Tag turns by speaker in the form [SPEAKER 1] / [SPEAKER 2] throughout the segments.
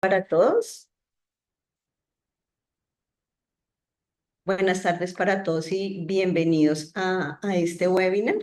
[SPEAKER 1] Para todos. Buenas tardes para todos y bienvenidos a este webinar.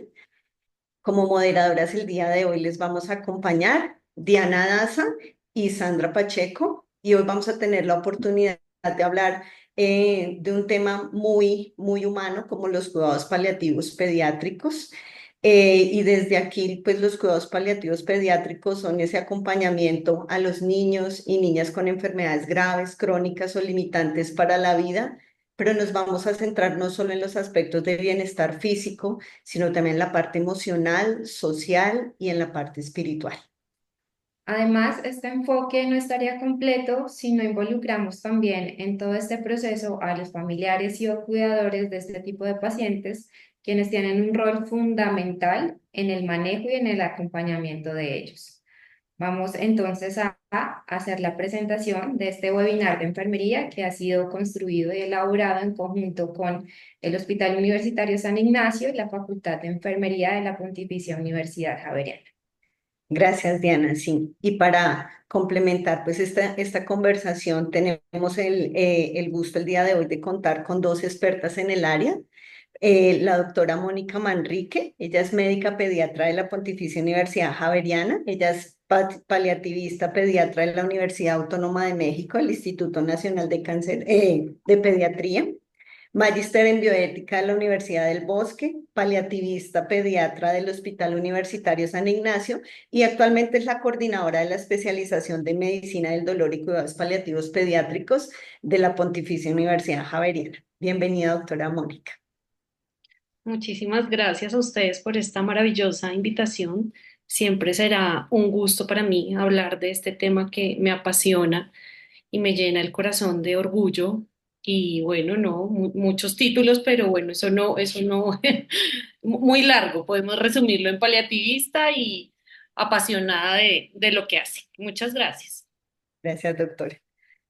[SPEAKER 1] Como moderadoras el día de hoy les vamos a acompañar Diana Daza y Sandra Pacheco, y hoy vamos a tener la oportunidad de hablar de un tema muy humano como los cuidados paliativos pediátricos. Y desde aquí, pues los cuidados paliativos pediátricos son ese acompañamiento a los niños y niñas con enfermedades graves, crónicas o limitantes para la vida, pero nos vamos a centrar no solo en los aspectos de bienestar físico, sino también en la parte emocional, social y en la parte espiritual.
[SPEAKER 2] Además, este enfoque no estaría completo si no involucramos también en todo este proceso a los familiares y o cuidadores de este tipo de pacientes, quienes tienen un rol fundamental en el manejo y en el acompañamiento de ellos. Vamos entonces a hacer la presentación de este webinar de enfermería que ha sido construido y elaborado en conjunto con el Hospital Universitario San Ignacio y la Facultad de Enfermería de la Pontificia Universidad Javeriana.
[SPEAKER 1] Gracias, Diana. Sí, y para complementar pues esta conversación, tenemos el gusto el día de hoy de contar con dos expertas en el área. La doctora Mónica Manrique, ella es médica pediatra de la Pontificia Universidad Javeriana, ella es paliativista pediatra de la Universidad Autónoma de México, el Instituto Nacional de Cáncer, de Pediatría. Magíster en bioética de la Universidad del Bosque, paliativista pediatra del Hospital Universitario San Ignacio y actualmente es la coordinadora de la especialización de medicina del dolor y cuidados paliativos pediátricos de la Pontificia Universidad Javeriana. Bienvenida, doctora Mónica.
[SPEAKER 3] Muchísimas gracias a ustedes por esta maravillosa invitación. Siempre será un gusto para mí hablar de este tema que me apasiona y me llena el corazón de orgullo. Y bueno, no, muchos títulos, pero bueno, eso no, muy largo. Podemos resumirlo en paliativista y apasionada de lo que hace. Muchas gracias.
[SPEAKER 1] Gracias, doctora.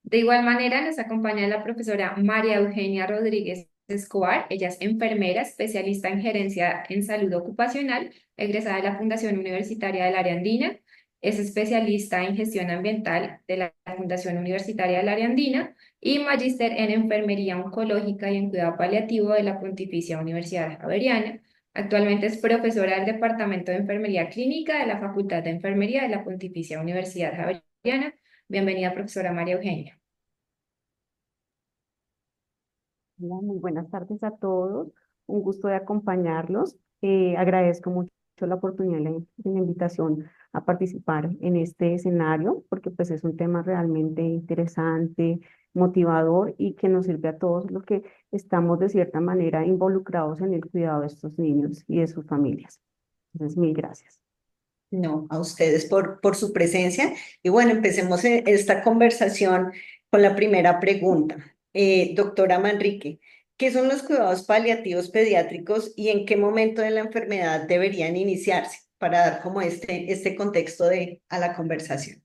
[SPEAKER 2] De igual manera, nos acompaña la profesora María Eugenia Rodríguez Escobar. Ella es enfermera, especialista en gerencia en salud ocupacional, egresada de la Fundación Universitaria del Área Andina. Es especialista en gestión ambiental de la Fundación Universitaria del Área Andina y magíster en enfermería oncológica y en cuidado paliativo de la Pontificia Universidad Javeriana. Actualmente es profesora del Departamento de Enfermería Clínica de la Facultad de Enfermería de la Pontificia Universidad Javeriana. Bienvenida, profesora María Eugenia.
[SPEAKER 4] Hola, muy buenas tardes a todos. Un gusto de acompañarlos. Agradezco mucho la oportunidad de la invitación a participar en este escenario, porque pues es un tema realmente interesante, motivador y que nos sirve a todos los que estamos de cierta manera involucrados en el cuidado de estos niños y de sus familias. Entonces, mil gracias.
[SPEAKER 1] No, a ustedes por su presencia. Y bueno, empecemos esta conversación con la primera pregunta. Doctora Manrique, ¿qué son los cuidados paliativos pediátricos y en qué momento de la enfermedad deberían iniciarse para dar como este contexto a la conversación?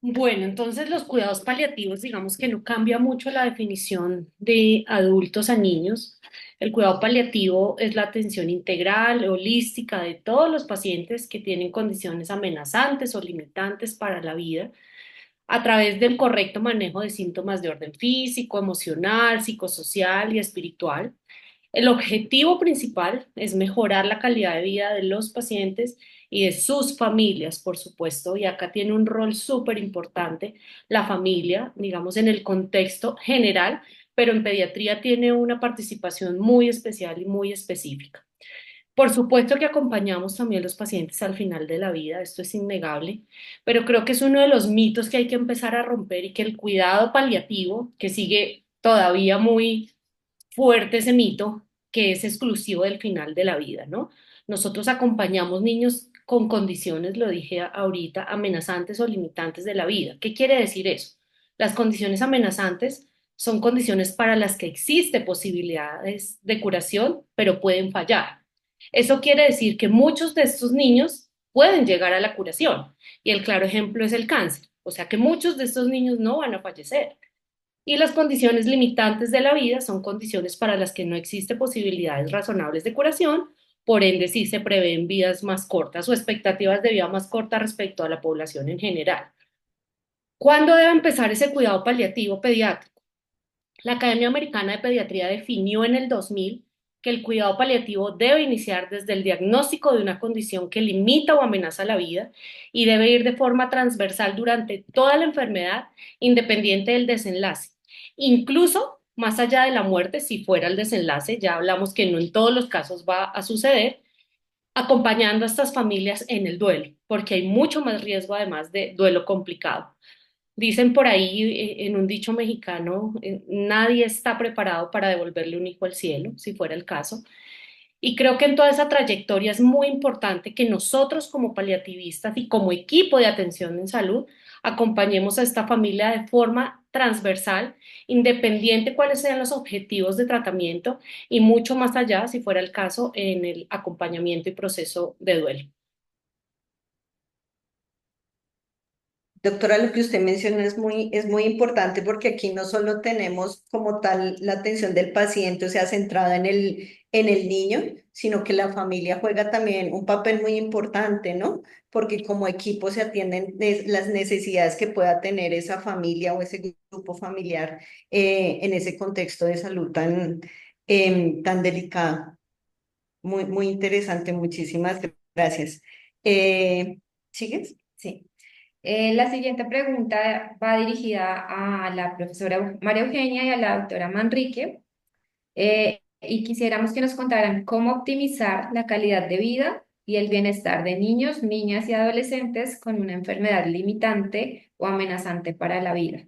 [SPEAKER 3] Bueno, entonces los cuidados paliativos, digamos que no cambia mucho la definición de adultos a niños. El cuidado paliativo es la atención integral, holística de todos los pacientes que tienen condiciones amenazantes o limitantes para la vida a través del correcto manejo de síntomas de orden físico, emocional, psicosocial y espiritual. El objetivo principal es mejorar la calidad de vida de los pacientes y de sus familias, por supuesto, y acá tiene un rol súper importante la familia, digamos, en el contexto general, pero en pediatría tiene una participación muy especial y muy específica. Por supuesto que acompañamos también a los pacientes al final de la vida, esto es innegable, pero creo que es uno de los mitos que hay que empezar a romper y que el cuidado paliativo, que sigue todavía muy fuerte ese mito, que es exclusivo del final de la vida, ¿no? Nosotros acompañamos niños con condiciones, lo dije ahorita, amenazantes o limitantes de la vida. ¿Qué quiere decir eso? Las condiciones amenazantes son condiciones para las que existe posibilidades de curación, pero pueden fallar. Eso quiere decir que muchos de estos niños pueden llegar a la curación y el claro ejemplo es el cáncer, o sea que muchos de estos niños no van a fallecer. Y las condiciones limitantes de la vida son condiciones para las que no existe posibilidades razonables de curación, por ende sí se prevén vidas más cortas o expectativas de vida más cortas respecto a la población en general. ¿Cuándo debe empezar ese cuidado paliativo pediátrico? La Academia Americana de Pediatría definió en el 2000 que el cuidado paliativo debe iniciar desde el diagnóstico de una condición que limita o amenaza la vida y debe ir de forma transversal durante toda la enfermedad, independiente del desenlace, incluso más allá de la muerte, si fuera el desenlace, ya hablamos que no en todos los casos va a suceder, acompañando a estas familias en el duelo, porque hay mucho más riesgo además de duelo complicado. Dicen por ahí en un dicho mexicano, nadie está preparado para devolverle un hijo al cielo, si fuera el caso. Y creo que en toda esa trayectoria es muy importante que nosotros como paliativistas y como equipo de atención en salud acompañemos a esta familia de forma transversal, independiente cuáles sean los objetivos de tratamiento y mucho más allá, si fuera el caso, en el acompañamiento y proceso de duelo.
[SPEAKER 1] Doctora, lo que usted menciona es muy importante porque aquí no solo tenemos como tal la atención del paciente, o sea, centrada en el niño, sino que la familia juega también un papel muy importante, ¿no? Porque como equipo se atienden las necesidades que pueda tener esa familia o ese grupo familiar en ese contexto de salud tan delicado. Muy interesante, muchísimas gracias. ¿Sigues?
[SPEAKER 2] Sí. La siguiente pregunta va dirigida a la profesora María Eugenia y a la doctora Manrique. Y quisiéramos que nos contaran cómo optimizar la calidad de vida y el bienestar de niños, niñas y adolescentes con una enfermedad limitante o amenazante para la vida.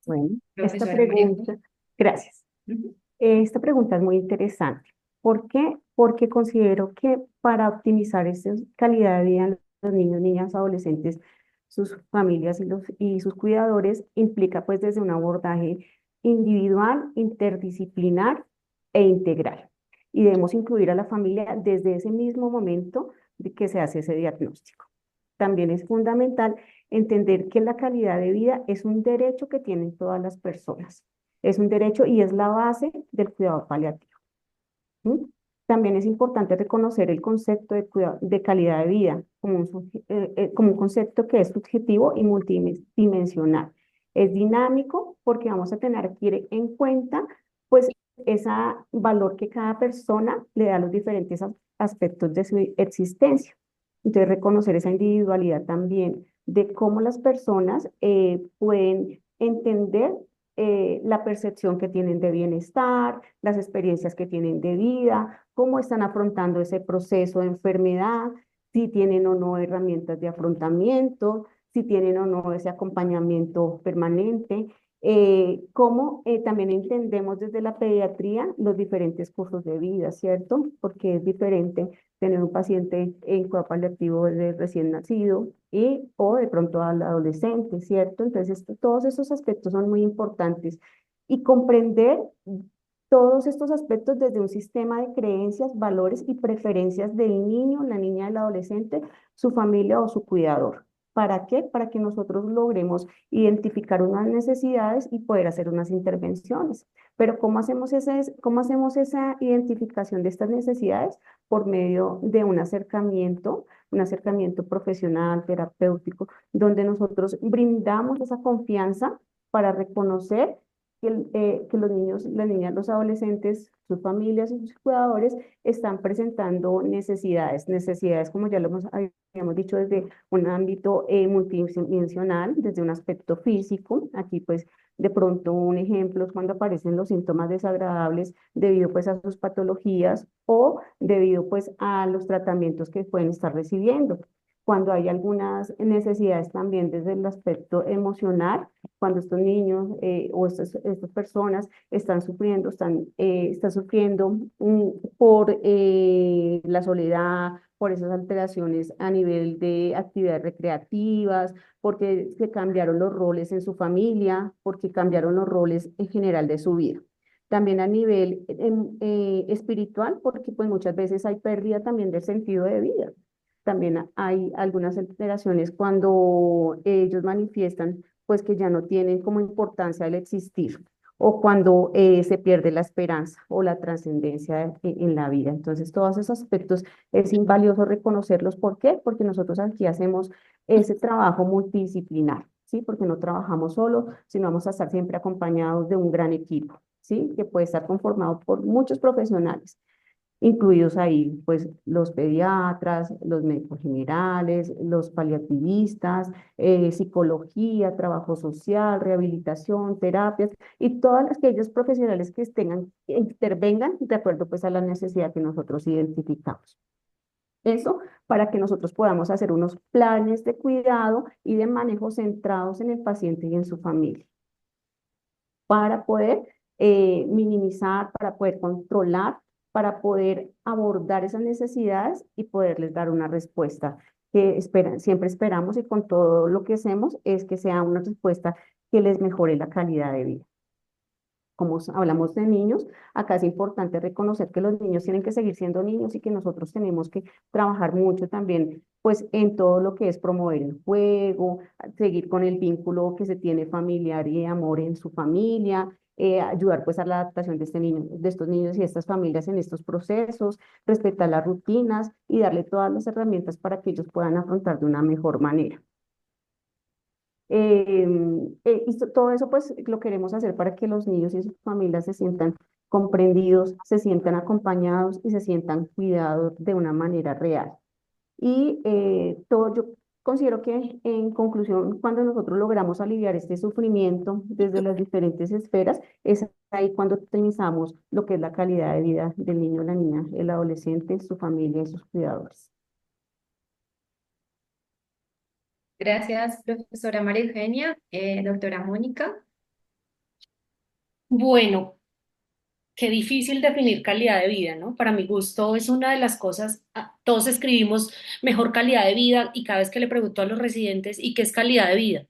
[SPEAKER 4] Bueno, esta
[SPEAKER 2] Profesora María Eugenia.
[SPEAKER 4] pregunta, gracias.
[SPEAKER 2] Ujú.
[SPEAKER 4] Esta pregunta es muy interesante. ¿Por qué? Porque considero que para optimizar esa calidad de vida en los niños, niñas, adolescentes, sus familias y sus cuidadores, implica pues desde un abordaje individual, interdisciplinar e integral. Y debemos incluir a la familia desde ese mismo momento de que se hace ese diagnóstico. También es fundamental entender que la calidad de vida es un derecho que tienen todas las personas. Es un derecho y es la base del cuidado paliativo. ¿Mm? También es importante reconocer el concepto de calidad de vida como un concepto que es subjetivo y multidimensional. Es dinámico porque vamos a tener que ir en cuenta pues ese valor que cada persona le da a los diferentes aspectos de su existencia. Entonces reconocer esa individualidad también de cómo las personas pueden entender la percepción que tienen de bienestar, las experiencias que tienen de vida, cómo están afrontando ese proceso de enfermedad, si tienen o no herramientas de afrontamiento, si tienen o no ese acompañamiento permanente, cómo también entendemos desde la pediatría los diferentes cursos de vida, ¿cierto? Porque es diferente tener un paciente en cuidado paliativo de recién nacido y o de pronto al adolescente, ¿cierto? Entonces, todos esos aspectos son muy importantes y comprender todos estos aspectos desde un sistema de creencias, valores y preferencias del niño, la niña, el adolescente, su familia o su cuidador. ¿Para qué? Para que nosotros logremos identificar unas necesidades y poder hacer unas intervenciones. Pero cómo hacemos esa identificación de estas necesidades? Por medio de un acercamiento profesional, terapéutico, donde nosotros brindamos esa confianza para reconocer que los niños, las niñas, los adolescentes, sus familias y sus cuidadores están presentando necesidades como ya lo habíamos dicho, desde un ámbito multidimensional, desde un aspecto físico. Aquí pues de pronto un ejemplo es cuando aparecen los síntomas desagradables debido pues a sus patologías o debido pues a los tratamientos que pueden estar recibiendo. Cuando hay algunas necesidades también desde el aspecto emocional, cuando estos niños o estas personas están sufriendo por la soledad, por esas alteraciones a nivel de actividades recreativas, porque se cambiaron los roles en su familia, porque cambiaron los roles en general de su vida. También a nivel espiritual, porque pues muchas veces hay pérdida también del sentido de vida. También hay algunas alteraciones cuando ellos manifiestan pues que ya no tienen como importancia el existir o cuando se pierde la esperanza o la trascendencia en la vida. Entonces, todos esos aspectos es invalioso reconocerlos. ¿Por qué? Porque nosotros aquí hacemos ese trabajo multidisciplinar, ¿sí? Porque no trabajamos solo, sino vamos a estar siempre acompañados de un gran equipo, ¿sí? Que puede estar conformado por muchos profesionales, incluidos ahí, pues, los pediatras, los médicos generales, los paliativistas, psicología, trabajo social, rehabilitación, terapias y todas aquellos profesionales que intervengan de acuerdo, pues, a la necesidad que nosotros identificamos. Eso para que nosotros podamos hacer unos planes de cuidado y de manejo centrados en el paciente y en su familia, para poder minimizar, para poder controlar, para poder abordar esas necesidades y poderles dar una respuesta que siempre esperamos y con todo lo que hacemos es que sea una respuesta que les mejore la calidad de vida. Como hablamos de niños, acá es importante reconocer que los niños tienen que seguir siendo niños y que nosotros tenemos que trabajar mucho también, pues, en todo lo que es promover el juego, seguir con el vínculo que se tiene familiar y de amor en su familia, ayudar pues a la adaptación de este niño, de estos niños y estas familias en estos procesos, respetar las rutinas y darle todas las herramientas para que ellos puedan afrontar de una mejor manera. Todo eso pues lo queremos hacer para que los niños y sus familias se sientan comprendidos, se sientan acompañados y se sientan cuidados de una manera real. Y yo considero que en conclusión, cuando nosotros logramos aliviar este sufrimiento desde las diferentes esferas, es ahí cuando optimizamos lo que es la calidad de vida del niño, la niña, el adolescente, su familia y sus cuidadores.
[SPEAKER 2] Gracias, profesora María Eugenia. Doctora Mónica.
[SPEAKER 3] Bueno, qué difícil definir calidad de vida, ¿no? Para mi gusto es una de las cosas, todos escribimos mejor calidad de vida y cada vez que le pregunto a los residentes, ¿y qué es calidad de vida?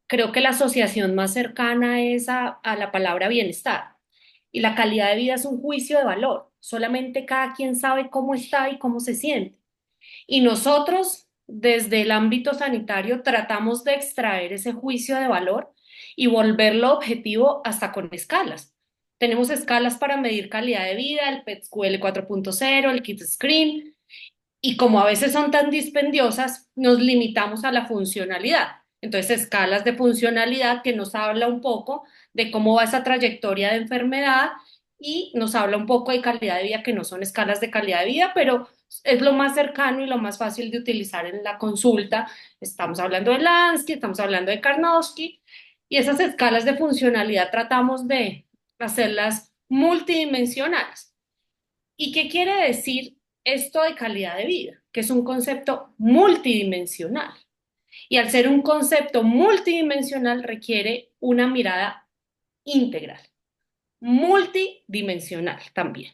[SPEAKER 3] Creo que la asociación más cercana es a la palabra bienestar. Y la calidad de vida es un juicio de valor. Solamente cada quien sabe cómo está y cómo se siente. Y nosotros, desde el ámbito sanitario, tratamos de extraer ese juicio de valor y volverlo objetivo hasta con escalas. Tenemos escalas para medir calidad de vida, el PET-SQL 4.0, el KIT Screen, y como a veces son tan dispendiosas, nos limitamos a la funcionalidad. Entonces, escalas de funcionalidad que nos habla un poco de cómo va esa trayectoria de enfermedad y nos habla un poco de calidad de vida, que no son escalas de calidad de vida, pero es lo más cercano y lo más fácil de utilizar en la consulta. Estamos hablando de Lansky, estamos hablando de Karnowski, y esas escalas de funcionalidad tratamos de hacerlas multidimensionales. ¿Y qué quiere decir esto de calidad de vida? Que es un concepto multidimensional. Y al ser un concepto multidimensional requiere una mirada integral, multidimensional también.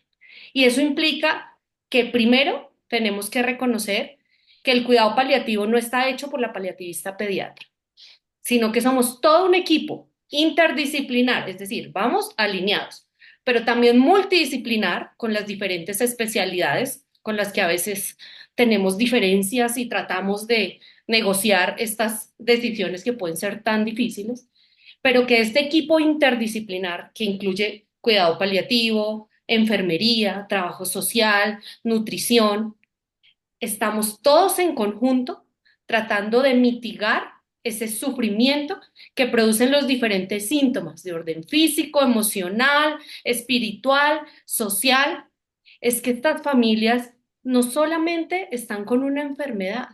[SPEAKER 3] Y eso implica que primero tenemos que reconocer que el cuidado paliativo no está hecho por la paliativista pediatra, sino que somos todo un equipo interdisciplinar, es decir, vamos alineados, pero también multidisciplinar con las diferentes especialidades con las que a veces tenemos diferencias y tratamos de negociar estas decisiones que pueden ser tan difíciles, pero que este equipo interdisciplinar que incluye cuidado paliativo, enfermería, trabajo social, nutrición, estamos todos en conjunto tratando de mitigar ese sufrimiento que producen los diferentes síntomas de orden físico, emocional, espiritual, social. Es que estas familias no solamente están con una enfermedad,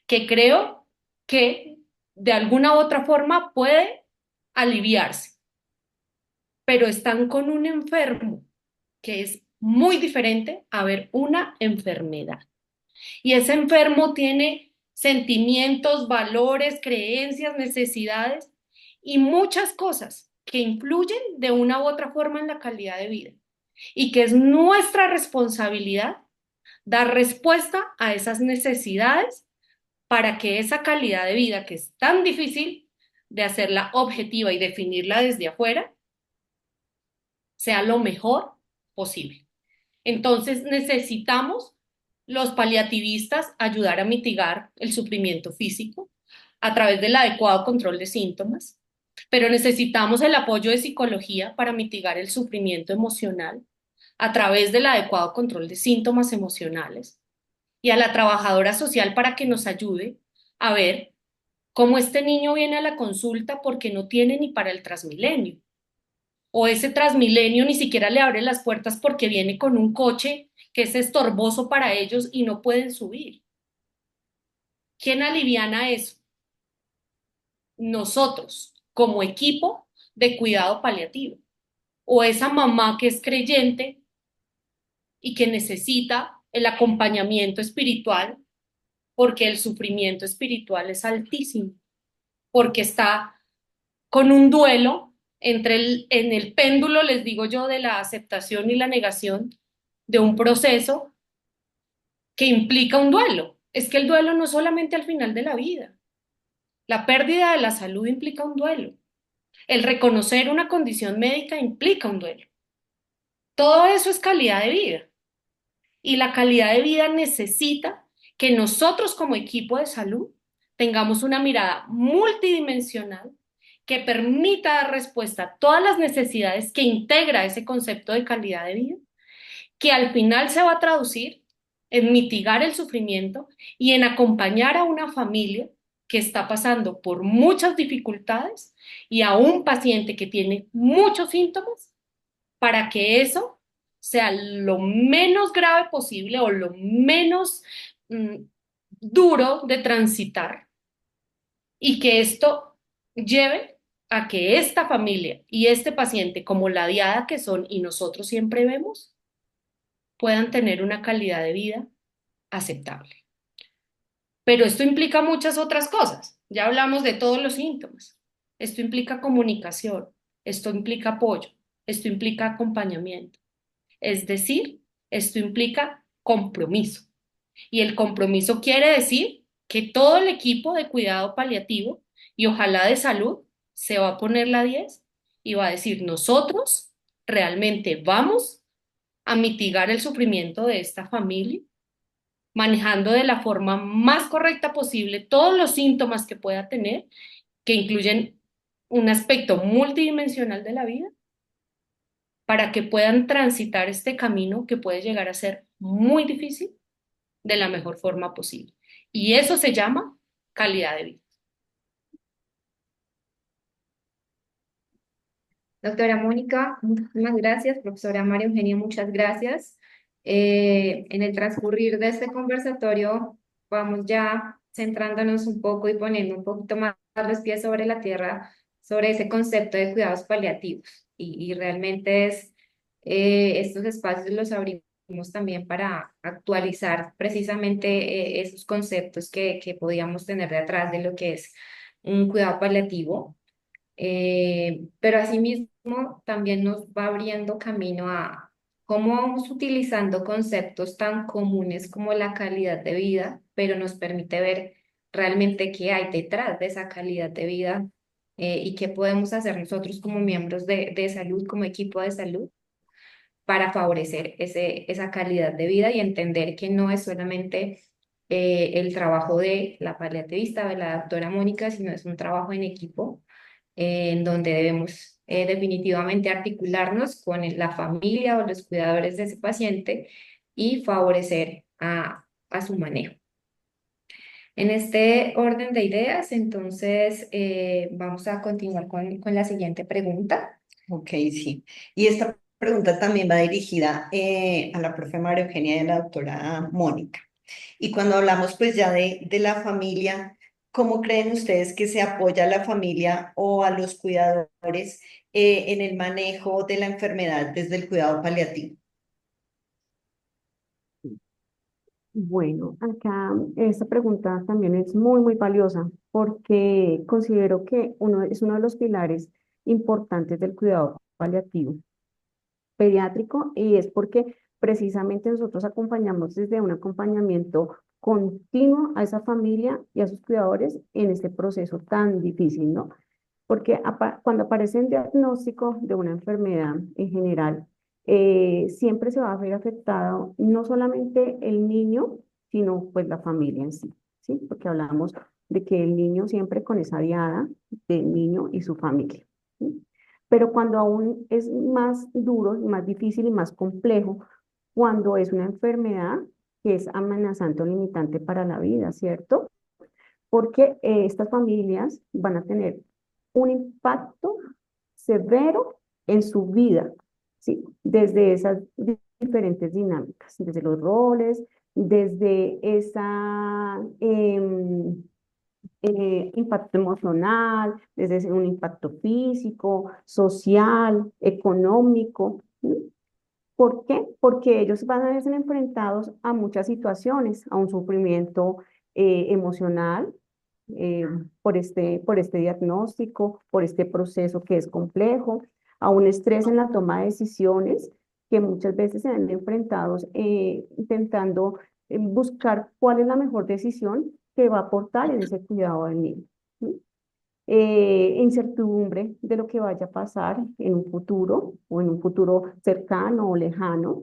[SPEAKER 3] que creo que de alguna u otra forma puede aliviarse, pero están con un enfermo que es muy diferente a ver una enfermedad. Y ese enfermo tiene sentimientos, valores, creencias, necesidades y muchas cosas que influyen de una u otra forma en la calidad de vida. Y que es nuestra responsabilidad dar respuesta a esas necesidades para que esa calidad de vida, que es tan difícil de hacerla objetiva y definirla desde afuera, sea lo mejor posible. Entonces necesitamos los paliativistas ayudar a mitigar el sufrimiento físico a través del adecuado control de síntomas, pero necesitamos el apoyo de psicología para mitigar el sufrimiento emocional a través del adecuado control de síntomas emocionales. y a la trabajadora social para que nos ayude a ver cómo este niño viene a la consulta porque no tiene ni para el Transmilenio, o ese Transmilenio ni siquiera le abre las puertas porque viene con un coche que es estorboso para ellos y no pueden subir. ¿Quién aliviana eso? Nosotros, como equipo de cuidado paliativo, o esa mamá que es creyente y que necesita el acompañamiento espiritual porque el sufrimiento espiritual es altísimo, porque está con un duelo en el péndulo, les digo yo, de la aceptación y la negación de un proceso que implica un duelo. Es que el duelo no es solamente al final de la vida. La pérdida de la salud implica un duelo. El reconocer una condición médica implica un duelo. Todo eso es calidad de vida. Y la calidad de vida necesita que nosotros como equipo de salud tengamos una mirada multidimensional que permita dar respuesta a todas las necesidades que integra ese concepto de calidad de vida, que al final se va a traducir en mitigar el sufrimiento y en acompañar a una familia que está pasando por muchas dificultades y a un paciente que tiene muchos síntomas para que eso sea lo menos grave posible o lo menos mm, duro de transitar y que esto lleve a que esta familia y este paciente, como la diada que son y nosotros siempre vemos, puedan tener una calidad de vida aceptable. Pero esto implica muchas otras cosas. Ya hablamos de todos los síntomas. Esto implica comunicación, esto implica apoyo, esto implica acompañamiento. Es decir, esto implica compromiso. Y el compromiso quiere decir que todo el equipo de cuidado paliativo y ojalá de salud se va a poner la 10 y va a decir, nosotros realmente vamos a mitigar el sufrimiento de esta familia, manejando de la forma más correcta posible todos los síntomas que pueda tener, que incluyen un aspecto multidimensional de la vida para que puedan transitar este camino que puede llegar a ser muy difícil de la mejor forma posible. Y eso se llama calidad de vida.
[SPEAKER 2] Doctora Mónica, muchísimas gracias. Profesora María Eugenia, muchas gracias. En el transcurrir de este conversatorio, vamos ya centrándonos un poco y poniendo un poquito más los pies sobre la tierra sobre ese concepto de cuidados paliativos. Y realmente estos espacios los abrimos también para actualizar precisamente esos conceptos que podíamos tener detrás de lo que es un cuidado paliativo, pero asimismo también nos va abriendo camino a cómo vamos utilizando conceptos tan comunes como la calidad de vida, pero nos permite ver realmente qué hay detrás de esa calidad de vida, y qué podemos hacer nosotros como miembros de salud, como equipo de salud, para favorecer esa calidad de vida y entender que no es solamente el trabajo de la paliativista o de la doctora Mónica, sino es un trabajo en equipo, en donde debemos definitivamente articularnos con la familia o los cuidadores de ese paciente y favorecer a su manejo. En este orden de ideas, entonces vamos a continuar con la siguiente pregunta.
[SPEAKER 1] Ok, sí. Y esta pregunta también va dirigida a la profe María Eugenia y a la doctora Mónica. Y cuando hablamos pues ya de la familia, ¿cómo creen ustedes que se apoya a la familia o a los cuidadores en el manejo de la enfermedad desde el cuidado paliativo?
[SPEAKER 4] Bueno, acá esta pregunta también es muy, muy valiosa porque considero que es uno de los pilares importantes del cuidado paliativo pediátrico y es porque precisamente nosotros acompañamos desde un acompañamiento continuo a esa familia y a sus cuidadores en este proceso tan difícil, ¿no? Porque cuando aparece un diagnóstico de una enfermedad en general, siempre se va a ver afectado no solamente el niño, sino pues la familia en sí, ¿sí? Porque hablamos de que el niño siempre con esa diada del niño y su familia, ¿sí? Pero cuando aún es más duro y más difícil y más complejo, cuando es una enfermedad que es amenazante o limitante para la vida, ¿cierto? Porque estas familias van a tener un impacto severo en su vida, ¿sí? Desde esas diferentes dinámicas, desde los roles, desde esa impacto emocional, desde un impacto físico, social, económico. ¿Sí? ¿Por qué? Porque ellos van a ser enfrentados a muchas situaciones, a un sufrimiento emocional eh, por este diagnóstico, por este proceso que es complejo, a un estrés en la toma de decisiones que muchas veces se ven enfrentados intentando buscar cuál es la mejor decisión que va a aportar en ese cuidado del niño. ¿Sí? Incertidumbre de lo que vaya a pasar en un futuro o en un futuro cercano o lejano,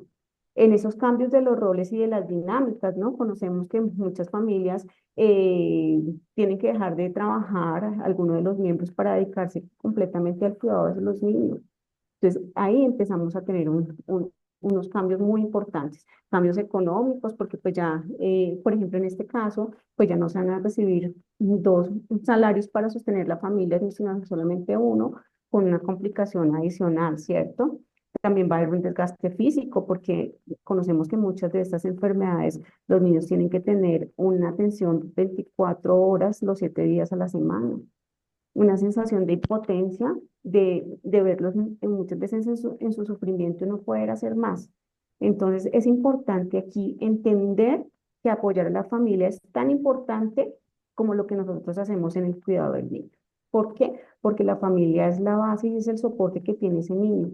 [SPEAKER 4] en esos cambios de los roles y de las dinámicas, ¿no? Conocemos que muchas familias tienen que dejar de trabajar alguno de los miembros para dedicarse completamente al cuidado de los niños. Entonces, ahí empezamos a tener unos cambios muy importantes, cambios económicos, porque pues ya, por ejemplo, en este caso, pues ya no se van a recibir dos salarios para sostener la familia, sino solamente uno, con una complicación adicional, ¿cierto? También va a haber un desgaste físico, porque conocemos que muchas de estas enfermedades, los niños tienen que tener una atención 24 horas, los 7 días a la semana, una sensación de impotencia, de verlos muchas veces en su sufrimiento y no poder hacer más. Entonces, es importante aquí entender que apoyar a la familia es tan importante como lo que nosotros hacemos en el cuidado del niño. ¿Por qué? Porque la familia es la base y es el soporte que tiene ese niño.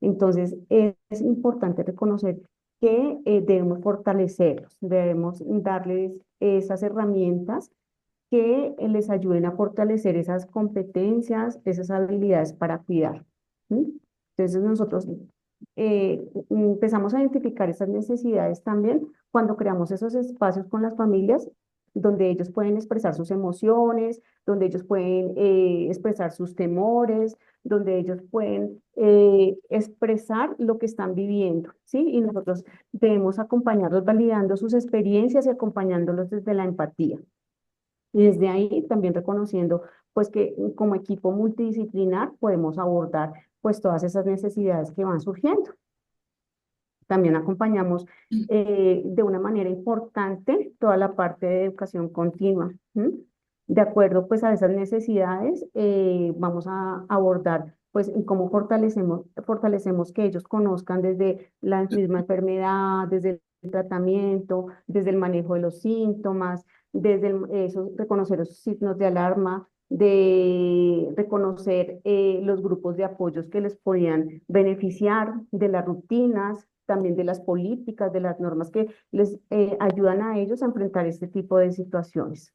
[SPEAKER 4] Entonces, es importante reconocer que debemos fortalecerlos, debemos darles esas herramientas que les ayuden a fortalecer esas competencias, esas habilidades para cuidar. ¿Sí? Entonces nosotros empezamos a identificar esas necesidades también cuando creamos esos espacios con las familias donde ellos pueden expresar sus emociones, donde ellos pueden expresar sus temores, donde ellos pueden expresar lo que están viviendo, ¿sí? Y nosotros debemos acompañarlos validando sus experiencias y acompañándolos desde la empatía. Y desde ahí también reconociendo pues que como equipo multidisciplinar podemos abordar pues todas esas necesidades que van surgiendo. También acompañamos de una manera importante toda la parte de educación continua. ¿M? De acuerdo pues a esas necesidades, vamos a abordar pues en cómo fortalecemos que ellos conozcan desde la misma enfermedad, desde el tratamiento, desde el manejo de los síntomas, desde reconocer los signos de alarma, de reconocer los grupos de apoyos que les podían beneficiar, de las rutinas, también de las políticas, de las normas que les ayudan a ellos a enfrentar este tipo de situaciones.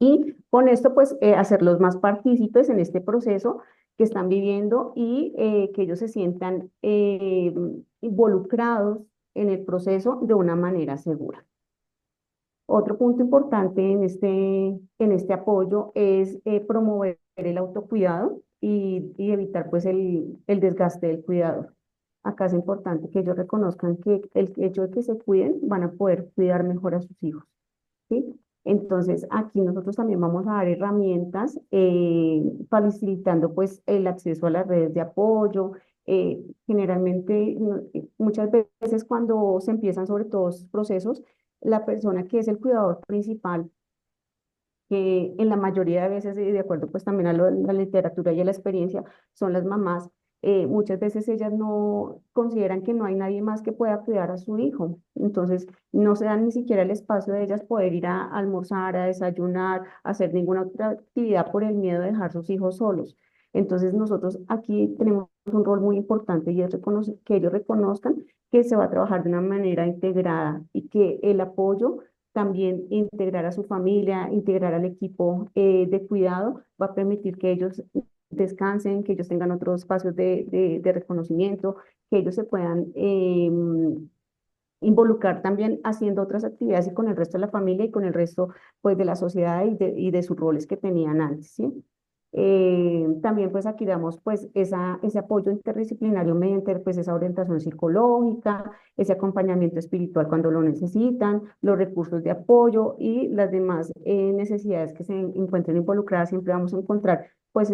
[SPEAKER 4] Y con esto, pues, hacerlos más partícipes en este proceso que están viviendo y que ellos se sientan involucrados en el proceso de una manera segura. Otro punto importante en este apoyo es promover el autocuidado y evitar pues el desgaste del cuidador. Acá es importante que ellos reconozcan que el hecho de que se cuiden van a poder cuidar mejor a sus hijos, ¿sí? Entonces, aquí nosotros también vamos a dar herramientas facilitando pues el acceso a las redes de apoyo. Generalmente, muchas veces cuando se empiezan sobre todo estos procesos, la persona que es el cuidador principal, que en la mayoría de veces, y de acuerdo pues también a la literatura y a la experiencia, son las mamás. Muchas veces ellas no consideran que no hay nadie más que pueda cuidar a su hijo, entonces no se dan ni siquiera el espacio de ellas poder ir a almorzar, a desayunar, a hacer ninguna otra actividad por el miedo de dejar sus hijos solos. Entonces nosotros aquí tenemos un rol muy importante y es que ellos reconozcan que se va a trabajar de una manera integrada y que el apoyo también integrar a su familia, integrar al equipo de cuidado, va a permitir que ellos descansen, que ellos tengan otros espacios de reconocimiento, que ellos se puedan involucrar también haciendo otras actividades y con el resto de la familia y con el resto pues de la sociedad y de sus roles que tenían antes, ¿sí? También pues aquí damos pues ese apoyo interdisciplinario mediante pues esa orientación psicológica, ese acompañamiento espiritual cuando lo necesitan, los recursos de apoyo y las demás necesidades que se encuentren involucradas. Siempre vamos a encontrar pues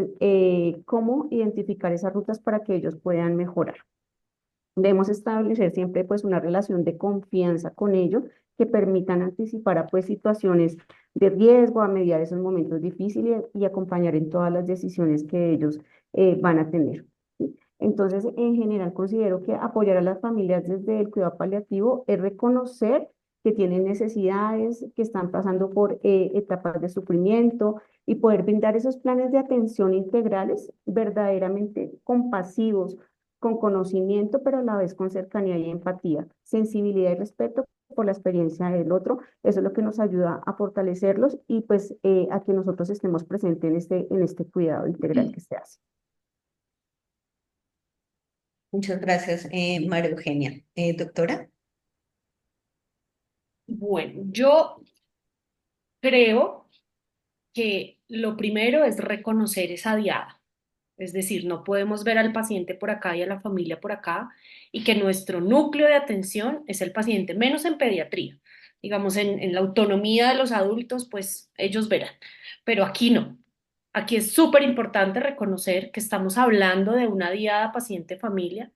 [SPEAKER 4] cómo identificar esas rutas para que ellos puedan mejorar. Debemos establecer siempre pues una relación de confianza con ellos que permitan anticipar a pues situaciones de riesgo, a mediar esos momentos difíciles y acompañar en todas las decisiones que ellos van a tener. ¿Sí? Entonces, en general, considero que apoyar a las familias desde el cuidado paliativo es reconocer que tienen necesidades, que están pasando por etapas de sufrimiento y poder brindar esos planes de atención integrales verdaderamente compasivos con conocimiento, pero a la vez con cercanía y empatía, sensibilidad y respeto por la experiencia del otro. Eso es lo que nos ayuda a fortalecerlos y pues a que nosotros estemos presentes en este cuidado integral que se hace.
[SPEAKER 1] Muchas gracias, María Eugenia. Doctora.
[SPEAKER 3] Bueno, yo creo que lo primero es reconocer esa diada. Es decir, no podemos ver al paciente por acá y a la familia por acá y que nuestro núcleo de atención es el paciente, menos en pediatría. Digamos, en la autonomía de los adultos, pues ellos verán, pero aquí no. Aquí es súper importante reconocer que estamos hablando de una diada paciente-familia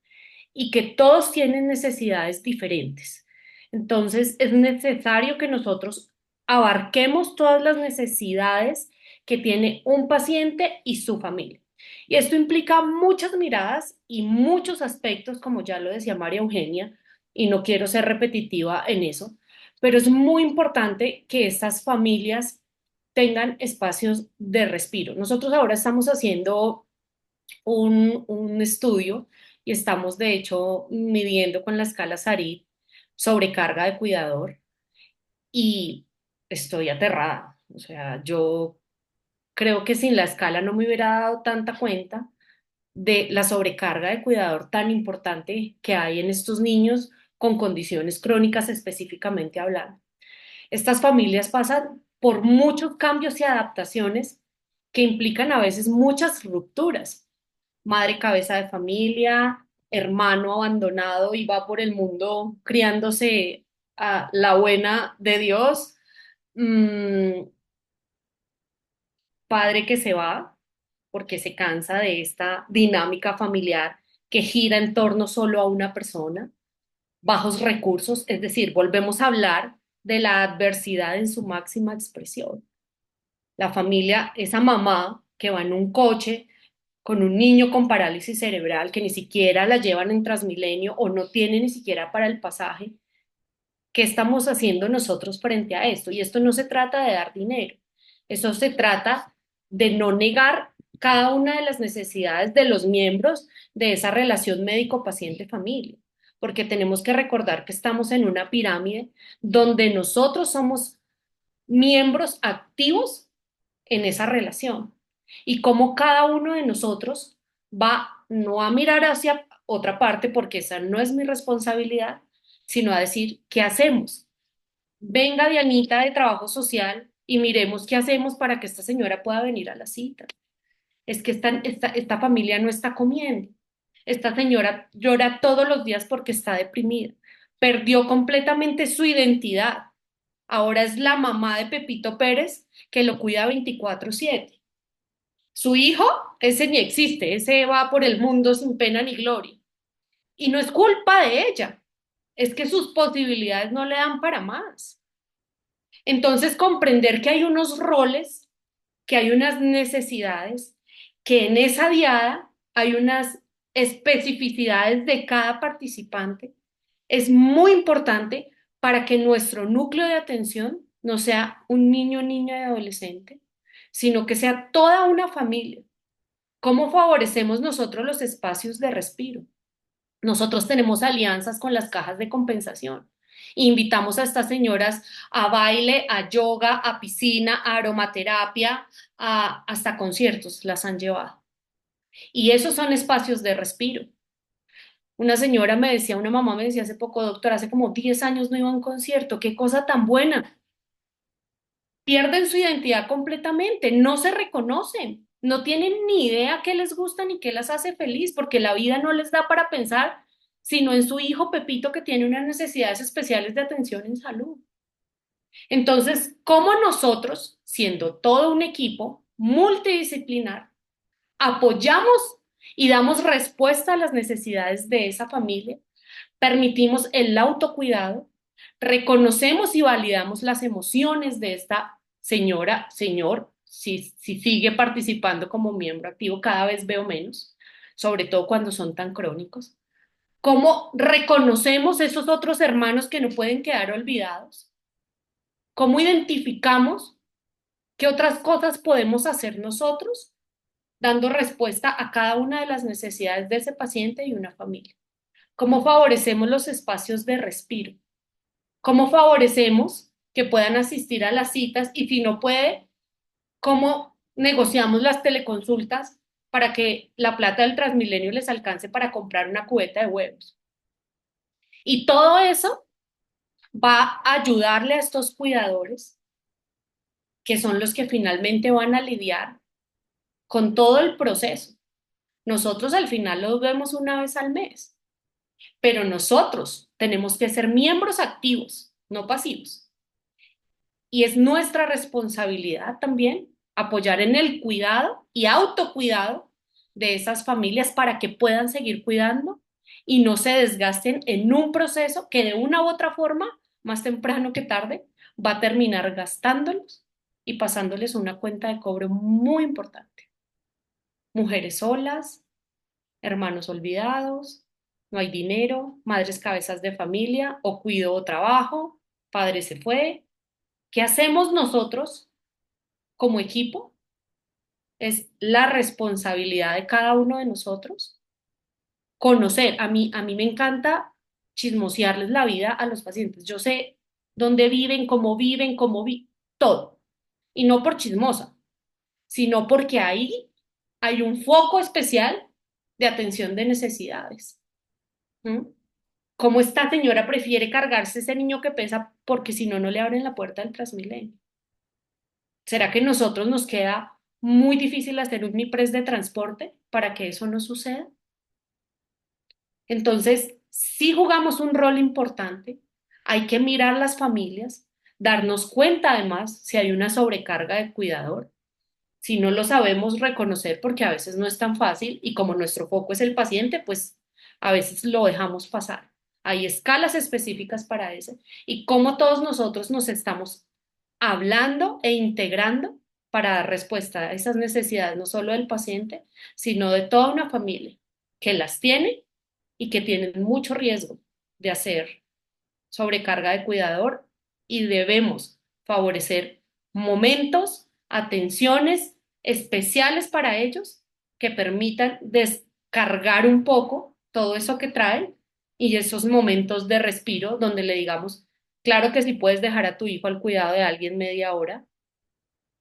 [SPEAKER 3] y que todos tienen necesidades diferentes. Entonces, es necesario que nosotros abarquemos todas las necesidades que tiene un paciente y su familia. Y esto implica muchas miradas y muchos aspectos, como ya lo decía María Eugenia, y no quiero ser repetitiva en eso, pero es muy importante que estas familias tengan espacios de respiro. Nosotros ahora estamos haciendo un estudio y estamos de hecho midiendo con la escala SARIT sobrecarga de cuidador y estoy aterrada. O sea, yo creo que sin la escala no me hubiera dado tanta cuenta de la sobrecarga de cuidador tan importante que hay en estos niños con condiciones crónicas específicamente hablando. Estas familias pasan por muchos cambios y adaptaciones que implican a veces muchas rupturas. Madre cabeza de familia, hermano abandonado y va por el mundo criándose a la buena de Dios, mm, padre que se va porque se cansa de esta dinámica familiar que gira en torno solo a una persona, bajos recursos, es decir, volvemos a hablar de la adversidad en su máxima expresión. La familia, esa mamá que va en un coche con un niño con parálisis cerebral que ni siquiera la llevan en Transmilenio o no tiene ni siquiera para el pasaje, ¿qué estamos haciendo nosotros frente a esto? Y esto no se trata de dar dinero, eso se trata de no negar cada una de las necesidades de los miembros de esa relación médico-paciente-familia, porque tenemos que recordar que estamos en una pirámide donde nosotros somos miembros activos en esa relación y cómo cada uno de nosotros va no a mirar hacia otra parte porque esa no es mi responsabilidad, sino a decir, ¿qué hacemos? Venga Dianita de trabajo social y miremos qué hacemos para que esta señora pueda venir a la cita. Es que esta familia no está comiendo. Esta señora llora todos los días porque está deprimida. Perdió completamente su identidad. Ahora es la mamá de Pepito Pérez que lo cuida 24/7. Su hijo, ese ni existe, ese va por el mundo sin pena ni gloria. Y no es culpa de ella, es que sus posibilidades no le dan para más. Entonces, comprender que hay unos roles, que hay unas necesidades, que en esa diada hay unas especificidades de cada participante, es muy importante para que nuestro núcleo de atención no sea un niño, niña y adolescente, sino que sea toda una familia. ¿Cómo favorecemos nosotros los espacios de respiro? Nosotros tenemos alianzas con las cajas de compensación. Invitamos a estas señoras a baile, a yoga, a piscina, a aromaterapia, hasta conciertos las han llevado. Y esos son espacios de respiro. Una señora me decía, una mamá me decía hace poco, doctora, hace como 10 años no iba a un concierto, qué cosa tan buena. Pierden su identidad completamente, no se reconocen. no tienen ni idea qué les gusta ni qué las hace feliz, porque la vida no les da para pensar, sino en su hijo Pepito que tiene unas necesidades especiales de atención en salud. Entonces, ¿cómo nosotros, siendo todo un equipo multidisciplinar, apoyamos y damos respuesta a las necesidades de esa familia? Permitimos el autocuidado, reconocemos y validamos las emociones de esta señora, señor, si sigue participando como miembro activo, cada vez veo menos, sobre todo cuando son tan crónicos. ¿Cómo reconocemos esos otros hermanos que no pueden quedar olvidados? ¿Cómo identificamos qué otras cosas podemos hacer nosotros dando respuesta a cada una de las necesidades de ese paciente y una familia? ¿Cómo favorecemos los espacios de respiro? ¿Cómo favorecemos que puedan asistir a las citas y si no puede, cómo negociamos las teleconsultas para que la plata del Transmilenio les alcance para comprar una cubeta de huevos? Y todo eso va a ayudarle a estos cuidadores, que son los que finalmente van a lidiar con todo el proceso. Nosotros al final los vemos una vez al mes, pero nosotros tenemos que ser miembros activos, no pasivos. Y es nuestra responsabilidad también apoyar en el cuidado y autocuidado de esas familias para que puedan seguir cuidando y no se desgasten en un proceso que de una u otra forma, más temprano que tarde, va a terminar gastándolos y pasándoles una cuenta de cobro muy importante. Mujeres solas, hermanos olvidados, no hay dinero, madres cabezas de familia, o cuido o trabajo, padre se fue. ¿Qué hacemos nosotros como equipo? Es la responsabilidad de cada uno de nosotros conocer. A mí me encanta chismosearles la vida a los pacientes. Yo sé dónde viven, todo. Y no por chismosa, sino porque ahí hay un foco especial de atención de necesidades. ¿Mm? ¿Cómo esta señora prefiere cargarse ese niño que pesa porque si no, no le abren la puerta del Transmilenio? ¿Será que a nosotros nos queda muy difícil hacer un MIPRES de transporte para que eso no suceda? Entonces, si jugamos un rol importante, hay que mirar las familias, darnos cuenta además si hay una sobrecarga de cuidador, si no lo sabemos reconocer porque a veces no es tan fácil y como nuestro foco es el paciente, pues a veces lo dejamos pasar. Hay escalas específicas para eso y cómo todos nosotros nos estamos hablando e integrando para dar respuesta a esas necesidades, no solo del paciente, sino de toda una familia que las tiene y que tienen mucho riesgo de hacer sobrecarga de cuidador y debemos favorecer momentos, atenciones especiales para ellos que permitan descargar un poco todo eso que traen y esos momentos de respiro donde le digamos, claro que si puedes dejar a tu hijo al cuidado de alguien media hora,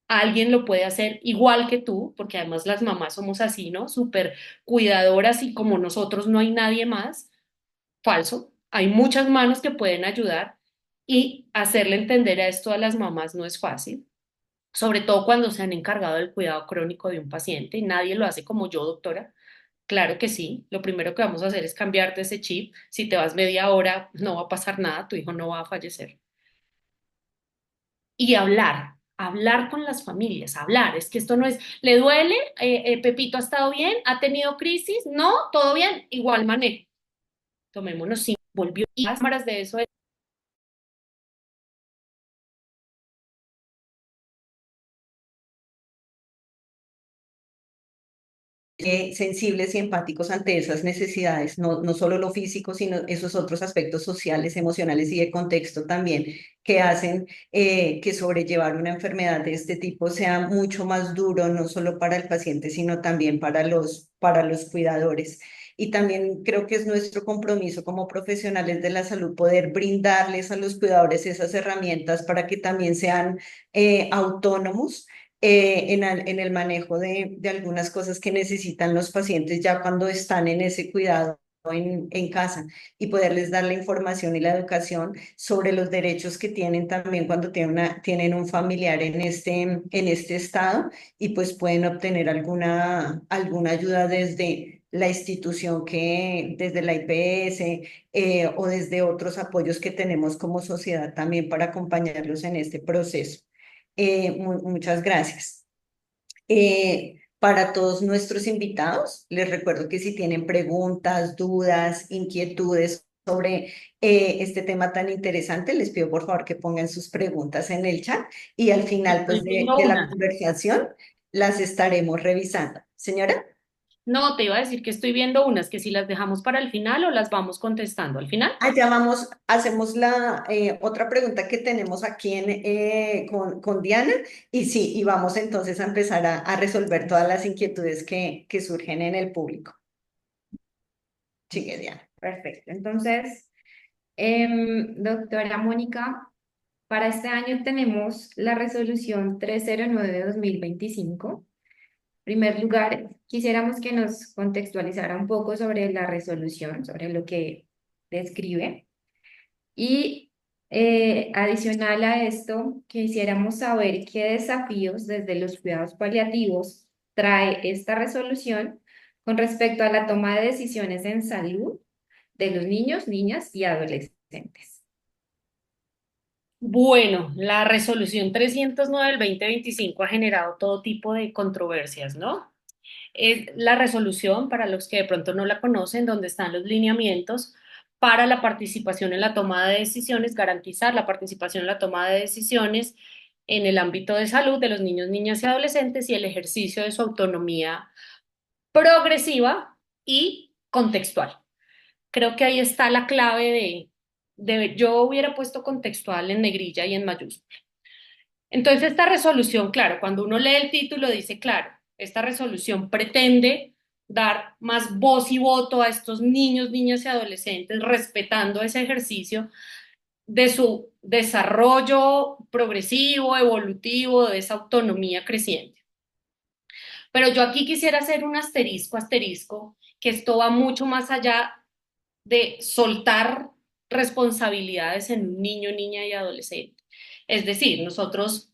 [SPEAKER 3] alguien lo puede hacer igual que tú, porque además las mamás somos así, ¿no? Súper cuidadoras y como nosotros no hay nadie más. Falso. Hay muchas manos que pueden ayudar y hacerle entender a esto a las mamás no es fácil, sobre todo cuando se han encargado del cuidado crónico de un paciente y nadie lo hace como yo, doctora. Claro que sí, lo primero que vamos a hacer es cambiarte ese chip. Si te vas media hora, no va a pasar nada, tu hijo no va a fallecer. Y hablar con las familias, hablar. Es que esto no es, ¿le duele? Pepito ha estado bien, ha tenido crisis, no, todo bien, igual manejo. Tomémonos cinco, volvió y las cámaras de eso.
[SPEAKER 1] Sensibles y empáticos ante esas necesidades, no solo lo físico, sino esos otros aspectos sociales, emocionales y de contexto también, que hacen que sobrellevar una enfermedad de este tipo sea mucho más duro, no solo para el paciente, sino también para los cuidadores. Y también creo que es nuestro compromiso como profesionales de la salud poder brindarles a los cuidadores esas herramientas para que también sean autónomos en el manejo de algunas cosas que necesitan los pacientes ya cuando están en ese cuidado en casa y poderles dar la información y la educación sobre los derechos que tienen también cuando tienen un familiar en este estado y pues pueden obtener alguna ayuda desde la institución desde la IPS o desde otros apoyos que tenemos como sociedad también para acompañarlos en este proceso. Muchas gracias. Para todos nuestros invitados, les recuerdo que si tienen preguntas, dudas, inquietudes sobre este tema tan interesante, les pido por favor que pongan sus preguntas en el chat y al final
[SPEAKER 3] Estoy
[SPEAKER 1] pues,
[SPEAKER 3] viendo
[SPEAKER 1] de la
[SPEAKER 3] unas.
[SPEAKER 1] conversación las estaremos revisando. Señora.
[SPEAKER 3] No, te iba a decir que estoy viendo unas que si las dejamos para el final o las vamos contestando al final.
[SPEAKER 1] Allá vamos, hacemos la otra pregunta que tenemos aquí con Diana y sí, y vamos entonces a empezar a resolver todas las inquietudes que surgen en el público. Sigue, Diana.
[SPEAKER 2] Perfecto. Entonces, doctora Mónica, para este año tenemos la resolución 309 de 2025. En primer lugar, quisiéramos que nos contextualizara un poco sobre la resolución, sobre lo que describe. Y adicional a esto, quisiéramos saber qué desafíos desde los cuidados paliativos trae esta resolución con respecto a la toma de decisiones en salud de los niños, niñas y adolescentes.
[SPEAKER 3] Bueno, la resolución 309 del 2025 ha generado todo tipo de controversias, ¿no? Es la resolución, para los que de pronto no la conocen, donde están los lineamientos para la participación en la toma de decisiones, garantizar la participación en la toma de decisiones en el ámbito de salud de los niños, niñas y adolescentes y el ejercicio de su autonomía progresiva y contextual. Creo que ahí está la clave yo hubiera puesto contextual en negrilla y en mayúscula. Entonces, esta resolución, claro, cuando uno lee el título dice, claro, esta resolución pretende dar más voz y voto a estos niños, niñas y adolescentes, respetando ese ejercicio de su desarrollo progresivo, evolutivo, de esa autonomía creciente. Pero yo aquí quisiera hacer un asterisco, asterisco, que esto va mucho más allá de soltar responsabilidades en un niño, niña y adolescente. Es decir, nosotros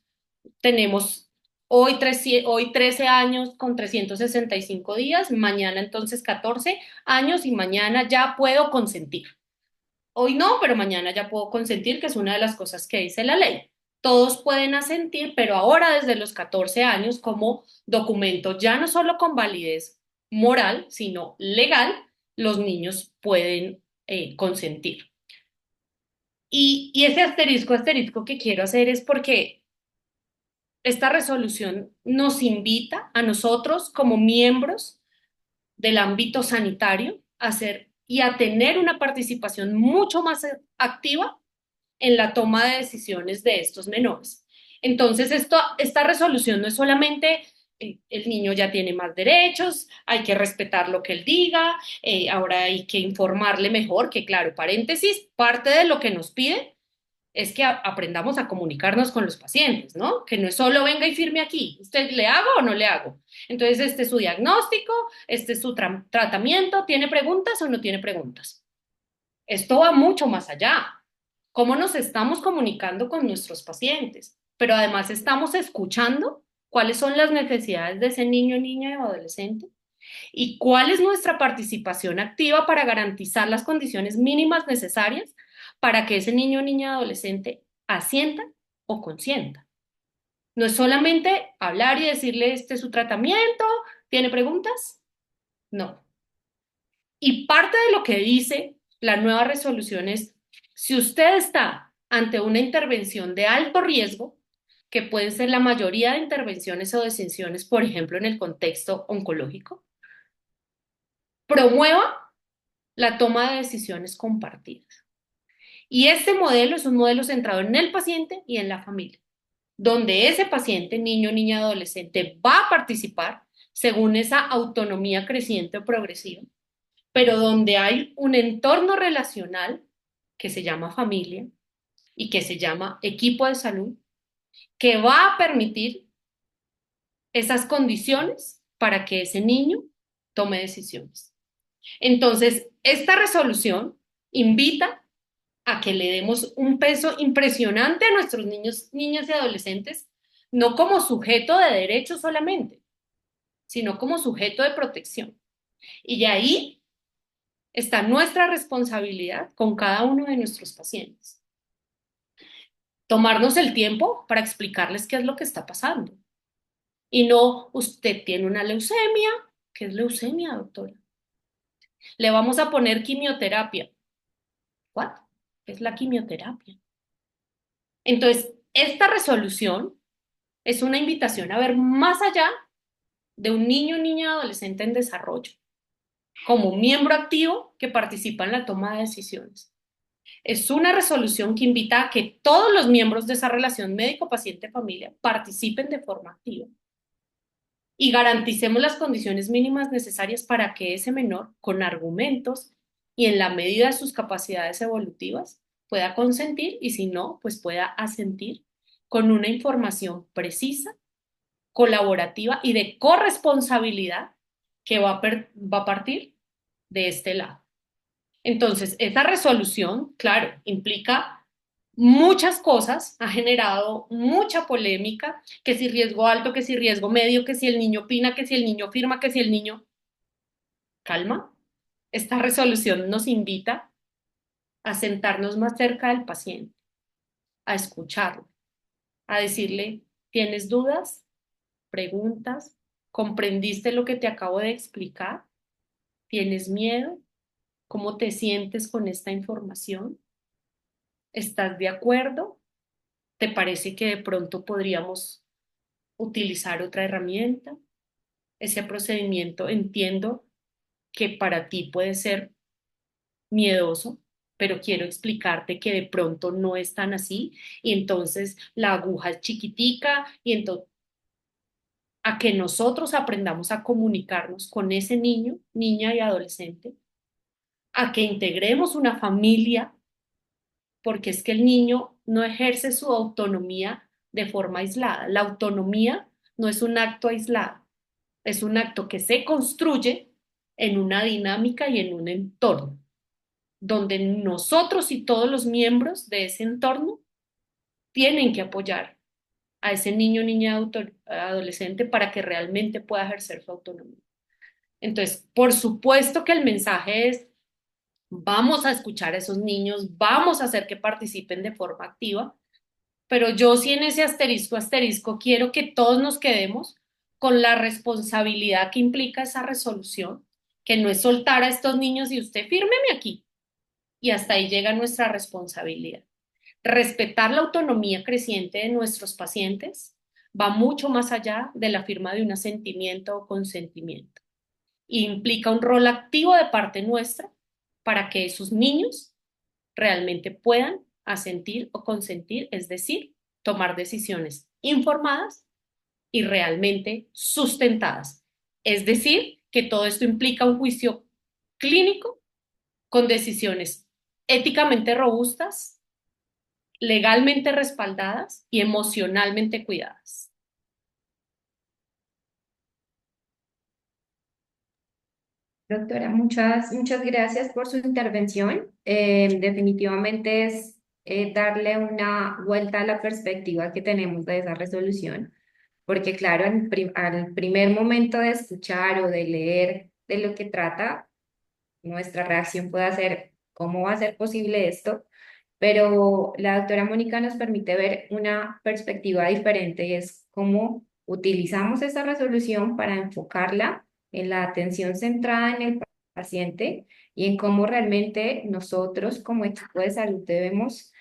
[SPEAKER 3] tenemos hoy 13 años con 365 días, mañana entonces 14 años y mañana ya puedo consentir. Hoy no, pero mañana ya puedo consentir, que es una de las cosas que dice la ley. Todos pueden asentir, pero ahora desde los 14 años como documento ya no solo con validez moral, sino legal, los niños pueden consentir. Y ese asterisco que quiero hacer es porque esta resolución nos invita a nosotros como miembros del ámbito sanitario a hacer y a tener una participación mucho más activa en la toma de decisiones de estos menores. Entonces, esta resolución no es solamente el niño ya tiene más derechos, hay que respetar lo que él diga, ahora hay que informarle mejor, que claro, paréntesis, parte de lo que nos pide es que aprendamos a comunicarnos con los pacientes, ¿no? Que no es solo venga y firme aquí, ¿usted le hago o no le hago? Entonces, este es su diagnóstico, este es su tratamiento, ¿tiene preguntas o no tiene preguntas? Esto va mucho más allá. ¿Cómo nos estamos comunicando con nuestros pacientes? Pero además estamos escuchando cuáles son las necesidades de ese niño, niña o adolescente y cuál es nuestra participación activa para garantizar las condiciones mínimas necesarias para que ese niño, niña, adolescente asienta o consienta. No es solamente hablar y decirle este es su tratamiento, ¿tiene preguntas? No. Y parte de lo que dice la nueva resolución es, si usted está ante una intervención de alto riesgo, que pueden ser la mayoría de intervenciones o decisiones, por ejemplo, en el contexto oncológico, promueva la toma de decisiones compartidas. Y este modelo es un modelo centrado en el paciente y en la familia, donde ese paciente, niño, niña, adolescente, va a participar según esa autonomía creciente o progresiva, pero donde hay un entorno relacional que se llama familia y que se llama equipo de salud, que va a permitir esas condiciones para que ese niño tome decisiones. Entonces, esta resolución invita a que le demos un peso impresionante a nuestros niños, niñas y adolescentes, no como sujeto de derecho solamente, sino como sujeto de protección. Y ahí está nuestra responsabilidad con cada uno de nuestros pacientes. Tomarnos el tiempo para explicarles qué es lo que está pasando. Y no, usted tiene una leucemia. ¿Qué es leucemia, doctora? Le vamos a poner quimioterapia. ¿What? ¿Qué es la quimioterapia? Entonces, esta resolución es una invitación a ver más allá de un niño, niña, adolescente en desarrollo, como miembro activo que participa en la toma de decisiones. Es una resolución que invita a que todos los miembros de esa relación médico-paciente-familia participen de forma activa y garanticemos las condiciones mínimas necesarias para que ese menor, con argumentos y en la medida de sus capacidades evolutivas, pueda consentir y si no, pues pueda asentir con una información precisa, colaborativa y de corresponsabilidad que va a partir de este lado. Entonces, esa resolución, claro, implica muchas cosas, ha generado mucha polémica, que si riesgo alto, que si riesgo medio, que si el niño opina, que si el niño firma, que si el niño... Calma, esta resolución nos invita a sentarnos más cerca del paciente, a escucharlo, a decirle, ¿tienes dudas? ¿Preguntas? ¿Comprendiste lo que te acabo de explicar? ¿Tienes miedo? ¿Cómo te sientes con esta información? ¿Estás de acuerdo? ¿Te parece que de pronto podríamos utilizar otra herramienta? Ese procedimiento entiendo que para ti puede ser miedoso, pero quiero explicarte que de pronto no es tan así y entonces la aguja es chiquitica y entonces a que nosotros aprendamos a comunicarnos con ese niño, niña y adolescente, a que integremos una familia, porque es que el niño no ejerce su autonomía de forma aislada. La autonomía no es un acto aislado, es un acto que se construye en una dinámica y en un entorno, donde nosotros y todos los miembros de ese entorno tienen que apoyar a ese niño, niña, adolescente para que realmente pueda ejercer su autonomía. Entonces, por supuesto que el mensaje es, vamos a escuchar a esos niños, vamos a hacer que participen de forma activa, pero yo sí en ese asterisco, asterisco, quiero que todos nos quedemos con la responsabilidad que implica esa resolución, que no es soltar a estos niños y usted fírmeme aquí. Y hasta ahí llega nuestra responsabilidad. Respetar la autonomía creciente de nuestros pacientes va mucho más allá de la firma de un asentimiento o consentimiento. Y implica un rol activo de parte nuestra para que esos niños realmente puedan asentir o consentir, es decir, tomar decisiones informadas y realmente sustentadas. Es decir, que todo esto implica un juicio clínico con decisiones éticamente robustas, legalmente respaldadas y emocionalmente cuidadas.
[SPEAKER 2] Doctora, muchas gracias por su intervención. Definitivamente es darle una vuelta a la perspectiva que tenemos de esa resolución, porque claro, al primer momento de escuchar o de leer de lo que trata, nuestra reacción puede ser, ¿cómo va a ser posible esto? Pero la doctora Mónica nos permite ver una perspectiva diferente y es cómo utilizamos esa resolución para enfocarla en la atención centrada en el paciente y en cómo realmente nosotros como equipo de salud debemos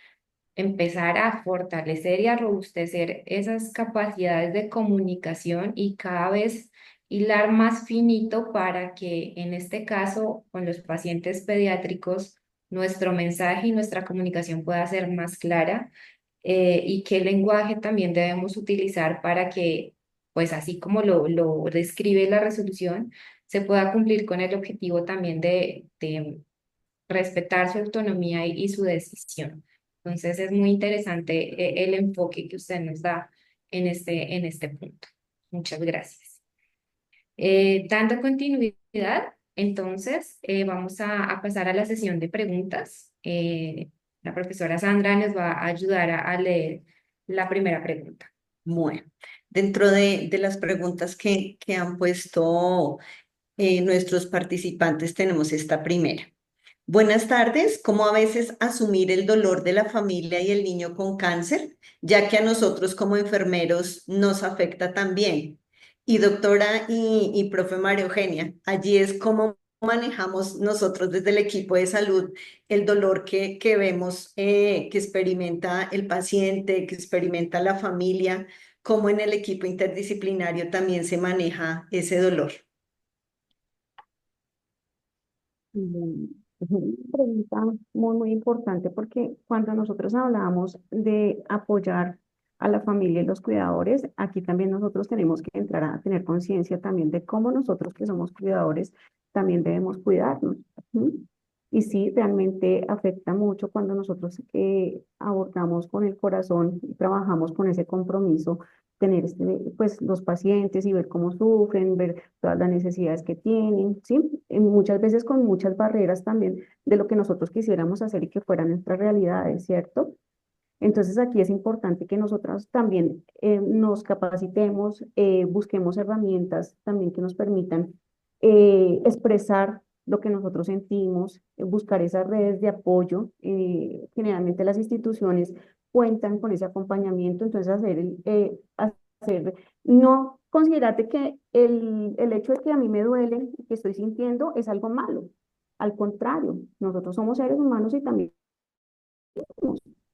[SPEAKER 2] empezar a fortalecer y a robustecer esas capacidades de comunicación y cada vez hilar más finito para que en este caso con los pacientes pediátricos nuestro mensaje y nuestra comunicación pueda ser más clara y qué lenguaje también debemos utilizar para que, pues así como lo describe la resolución, se pueda cumplir con el objetivo también de respetar su autonomía y su decisión. Entonces es muy interesante el enfoque que usted nos da en este punto. Muchas gracias. Dando continuidad, Entonces, vamos a pasar a la sesión de preguntas. La profesora Sandra nos va a ayudar a leer la primera pregunta.
[SPEAKER 1] Bueno, dentro de las preguntas que han puesto nuestros participantes tenemos esta primera. Buenas tardes. ¿Cómo a veces asumir el dolor de la familia y el niño con cáncer, ya que a nosotros como enfermeros nos afecta también? Y doctora y profe María Eugenia, allí es cómo manejamos nosotros desde el equipo de salud el dolor que vemos que experimenta el paciente, que experimenta la familia, cómo en el equipo interdisciplinario también se maneja ese dolor.
[SPEAKER 4] Mm, Es una pregunta muy importante porque cuando nosotros hablamos de apoyar a la familia y los cuidadores, aquí también nosotros tenemos que entrar a tener conciencia también de cómo nosotros que somos cuidadores también debemos cuidarnos. ¿Sí? Y sí, realmente afecta mucho cuando nosotros abordamos con el corazón y trabajamos con ese compromiso, tener pues, los pacientes y ver cómo sufren, ver todas las necesidades que tienen, ¿sí? Muchas veces con muchas barreras también de lo que nosotros quisiéramos hacer y que fueran nuestras realidades, ¿cierto? Entonces aquí es importante que nosotros también nos capacitemos, busquemos herramientas también que nos permitan expresar lo que nosotros sentimos, buscar esas redes de apoyo. Generalmente las instituciones cuentan con ese acompañamiento, entonces hacer, no considerate que el hecho de que a mí me duele, que estoy sintiendo, es algo malo. Al contrario, nosotros somos seres humanos y también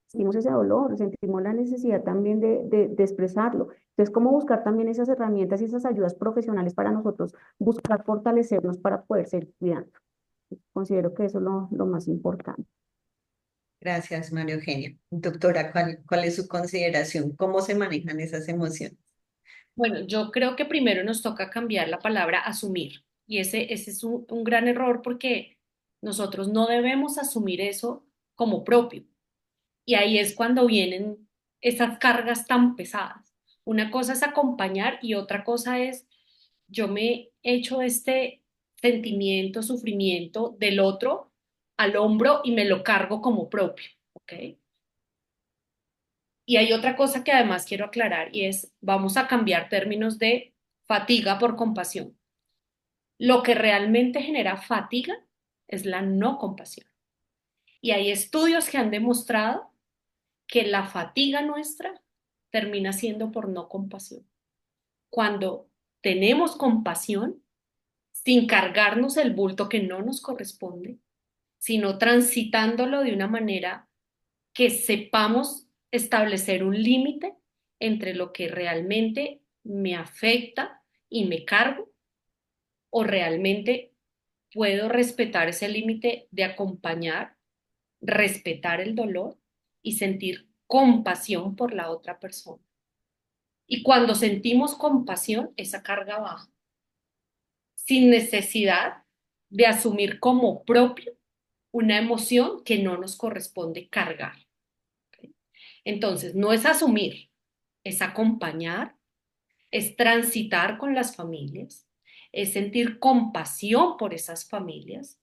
[SPEAKER 4] sentimos ese dolor, sentimos la necesidad también de expresarlo. Entonces, ¿cómo buscar también esas herramientas y esas ayudas profesionales para nosotros buscar fortalecernos para poder seguir cuidando? Considero que eso es lo más importante.
[SPEAKER 1] Gracias, María Eugenia. Doctora, ¿cuál es su consideración? ¿Cómo se manejan esas emociones?
[SPEAKER 3] Bueno, yo creo que primero nos toca cambiar la palabra asumir. Y ese es un gran error porque nosotros no debemos asumir eso como propio. Y ahí es cuando vienen esas cargas tan pesadas. Una cosa es acompañar y otra cosa es yo me echo este sentimiento, sufrimiento del otro al hombro y me lo cargo como propio, ¿ok? Y hay otra cosa que además quiero aclarar y es, vamos a cambiar términos de fatiga por compasión. Lo que realmente genera fatiga es la no compasión. Y hay estudios que han demostrado que la fatiga nuestra termina siendo por no compasión. Cuando tenemos compasión, sin cargarnos el bulto que no nos corresponde, sino transitándolo de una manera que sepamos establecer un límite entre lo que realmente me afecta y me cargo o realmente puedo respetar ese límite de acompañar, respetar el dolor y sentir compasión por la otra persona. Y cuando sentimos compasión, esa carga baja, sin necesidad de asumir como propio una emoción que no nos corresponde cargar. Entonces, no es asumir, es acompañar, es transitar con las familias, es sentir compasión por esas familias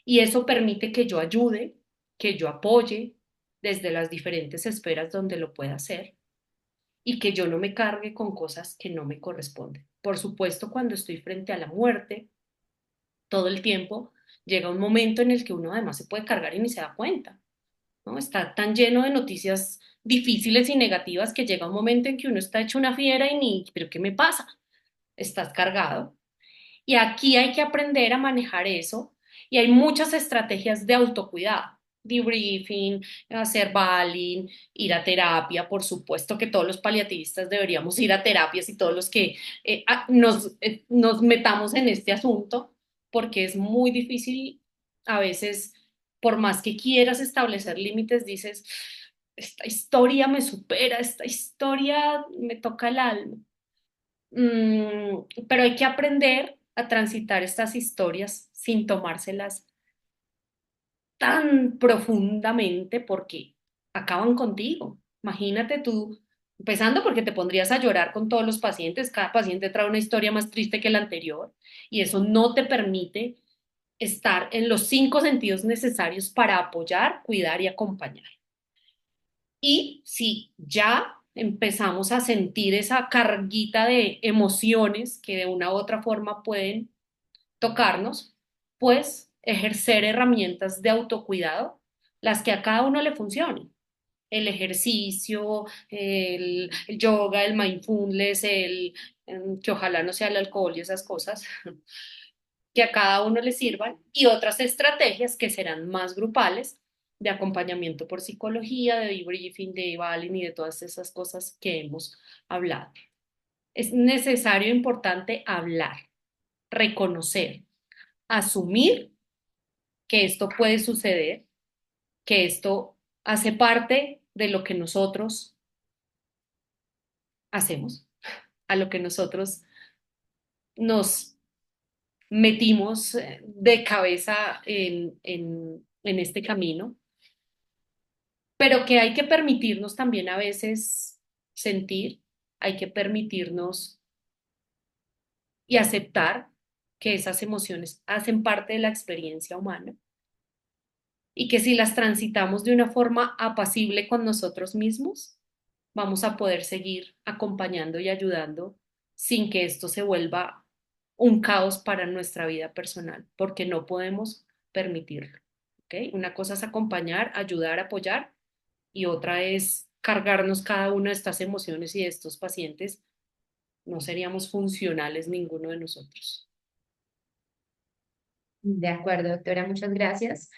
[SPEAKER 3] y eso permite que yo ayude, que yo apoye desde las diferentes esferas donde lo pueda hacer y que yo no me cargue con cosas que no me corresponden. Por supuesto, cuando estoy frente a la muerte, todo el tiempo llega un momento en el que uno además se puede cargar y ni se da cuenta, ¿no? Está tan lleno de noticias difíciles y negativas que llega un momento en que uno está hecho una fiera y ni, pero ¿qué me pasa? Estás cargado. Y aquí hay que aprender a manejar eso y hay muchas estrategias de autocuidado. Debriefing, hacer balling, ir a terapia, por supuesto que todos los paliativistas deberíamos ir a terapias y todos los que nos metamos en este asunto, porque es muy difícil a veces, por más que quieras establecer límites, dices, esta historia me supera, esta historia me toca el alma. Pero hay que aprender a transitar estas historias sin tomárselas tan profundamente porque acaban contigo. Imagínate tú, empezando porque te pondrías a llorar con todos los pacientes, cada paciente trae una historia más triste que la anterior y eso no te permite estar en los 5 sentidos necesarios para apoyar, cuidar y acompañar. Y si ya empezamos a sentir esa carguita de emociones que de una u otra forma pueden tocarnos, pues ejercer herramientas de autocuidado, las que a cada uno le funcionen. El ejercicio, el yoga, el mindfulness, que ojalá no sea el alcohol y esas cosas, que a cada uno le sirvan, y otras estrategias que serán más grupales de acompañamiento por psicología, de debriefing, de evaluating y de todas esas cosas que hemos hablado. Es necesario, importante hablar, reconocer, asumir que esto puede suceder, que esto hace parte de lo que nosotros hacemos, a lo que nosotros nos metimos de cabeza en este camino, pero que hay que permitirnos también a veces sentir, hay que permitirnos y aceptar que esas emociones hacen parte de la experiencia humana y que si las transitamos de una forma apacible con nosotros mismos, vamos a poder seguir acompañando y ayudando sin que esto se vuelva un caos para nuestra vida personal, porque no podemos permitirlo. ¿Ok? Una cosa es acompañar, ayudar, apoyar, y otra es cargarnos cada una de estas emociones y de estos pacientes. No seríamos funcionales ninguno de nosotros.
[SPEAKER 2] De acuerdo, doctora, muchas gracias.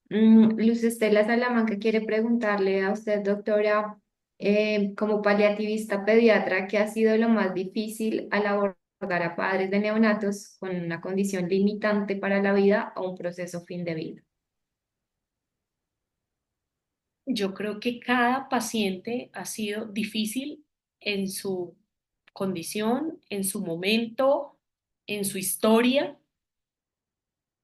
[SPEAKER 2] Luz Estela Salamanca quiere preguntarle a usted, doctora, como paliativista pediatra, ¿qué ha sido lo más difícil al abordar a padres de neonatos con una condición limitante para la vida o un proceso fin de vida?
[SPEAKER 3] Yo creo que cada paciente ha sido difícil en su condición, en su momento, en su historia.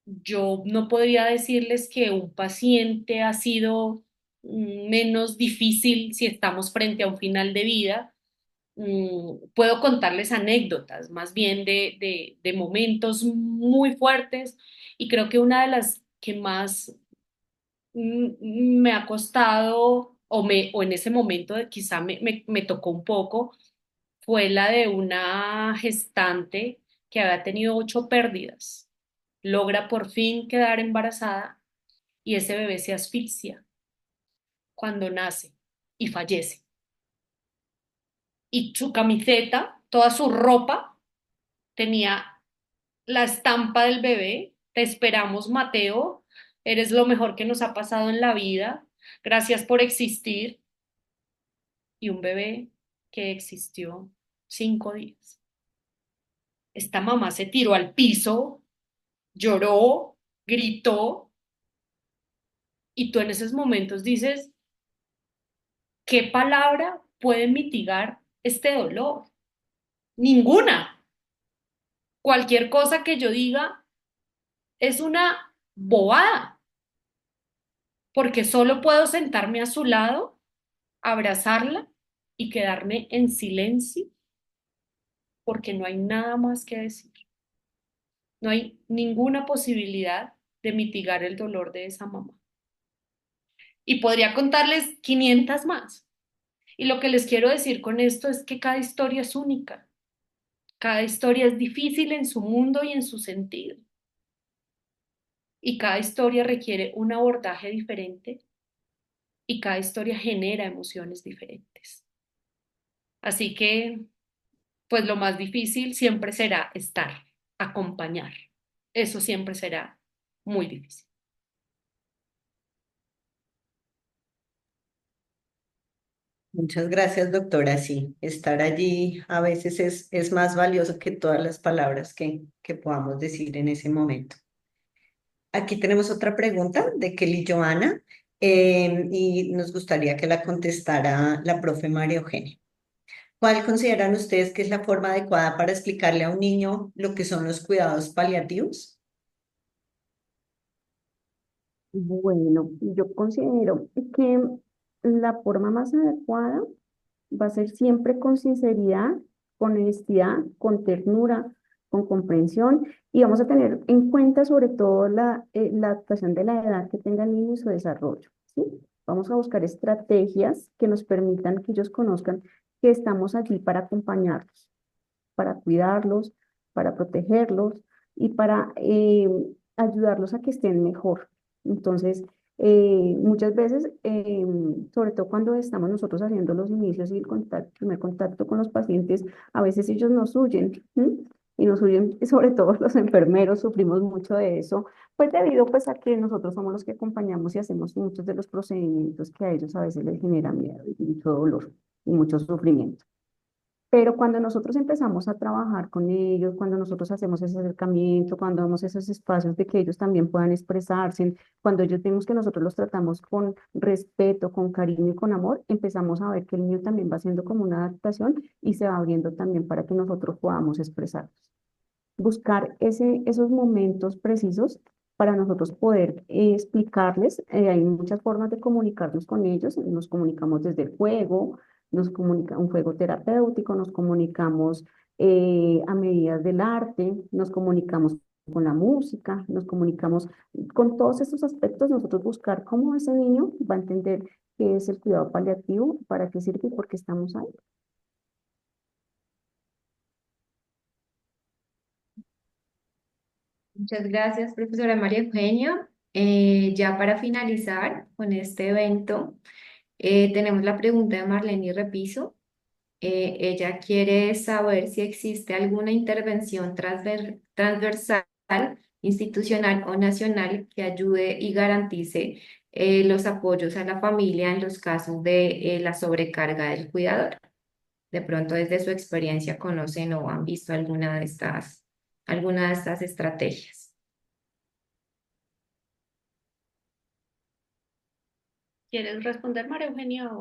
[SPEAKER 3] Yo no podría decirles que un paciente ha sido menos difícil si estamos frente a un final de vida. Puedo contarles anécdotas más bien de momentos muy fuertes, y creo que una de las que más me ha costado o en ese momento quizá me tocó un poco fue la de una gestante que había tenido 8 pérdidas. Logra por fin quedar embarazada y ese bebé se asfixia cuando nace y fallece. Y su camiseta, toda su ropa, tenía la estampa del bebé. Te esperamos, Mateo. Eres lo mejor que nos ha pasado en la vida. Gracias por existir. Y un bebé que existió 5 días. Esta mamá se tiró al piso, lloró, gritó, y tú en esos momentos dices, ¿qué palabra puede mitigar este dolor? Ninguna. Cualquier cosa que yo diga es una bobada, porque solo puedo sentarme a su lado, abrazarla y quedarme en silencio, porque no hay nada más que decir. No hay ninguna posibilidad de mitigar el dolor de esa mamá. Y podría contarles 500 más. Y lo que les quiero decir con esto es que cada historia es única. Cada historia es difícil en su mundo y en su sentido. Y cada historia requiere un abordaje diferente y cada historia genera emociones diferentes. Así que, pues lo más difícil siempre será estar, acompañar. Eso siempre será muy difícil.
[SPEAKER 1] Muchas gracias, doctora. Sí, estar allí a veces es más valioso que todas las palabras que podamos decir en ese momento. Aquí tenemos otra pregunta de Kelly Joana y nos gustaría que la contestara la profe María Eugenia. ¿Cuál consideran ustedes que es la forma adecuada para explicarle a un niño lo que son los cuidados paliativos?
[SPEAKER 4] Bueno, yo considero que la forma más adecuada va a ser siempre con sinceridad, con honestidad, con ternura, con comprensión y vamos a tener en cuenta sobre todo la adaptación de la edad que tenga el niño y su desarrollo, ¿sí? Vamos a buscar estrategias que nos permitan que ellos conozcan que estamos allí para acompañarlos, para cuidarlos, para protegerlos y para ayudarlos a que estén mejor. Entonces, muchas veces, sobre todo cuando estamos nosotros haciendo los inicios y el primer contacto con los pacientes, a veces ellos nos huyen, ¿m? Y nos huyen, y sobre todo los enfermeros, sufrimos mucho de eso, pues debido pues a que nosotros somos los que acompañamos y hacemos muchos de los procedimientos que a ellos a veces les generan miedo y mucho dolor y mucho sufrimiento. Pero cuando nosotros empezamos a trabajar con ellos, cuando nosotros hacemos ese acercamiento, cuando damos esos espacios de que ellos también puedan expresarse, cuando ellos vemos que nosotros los tratamos con respeto, con cariño y con amor, empezamos a ver que el niño también va haciendo como una adaptación y se va abriendo también para que nosotros podamos expresarnos. Buscar esos momentos precisos para nosotros poder explicarles. Hay muchas formas de comunicarnos con ellos. Nos comunicamos desde el juego, nos comunica un juego terapéutico, nos comunicamos a medidas del arte, nos comunicamos con la música, nos comunicamos con todos esos aspectos, nosotros buscar cómo ese niño va a entender qué es el cuidado paliativo, para qué sirve y por qué estamos ahí.
[SPEAKER 2] Muchas gracias, profesora María Eugenia. Ya para finalizar con este evento, tenemos la pregunta de Marlene Repiso. Ella quiere saber si existe alguna intervención transversal, institucional o nacional que ayude y garantice los apoyos a la familia en los casos de la sobrecarga del cuidador. De pronto, desde su experiencia, conocen o han visto alguna de estas estrategias.
[SPEAKER 3] ¿Quieres responder, María Eugenia?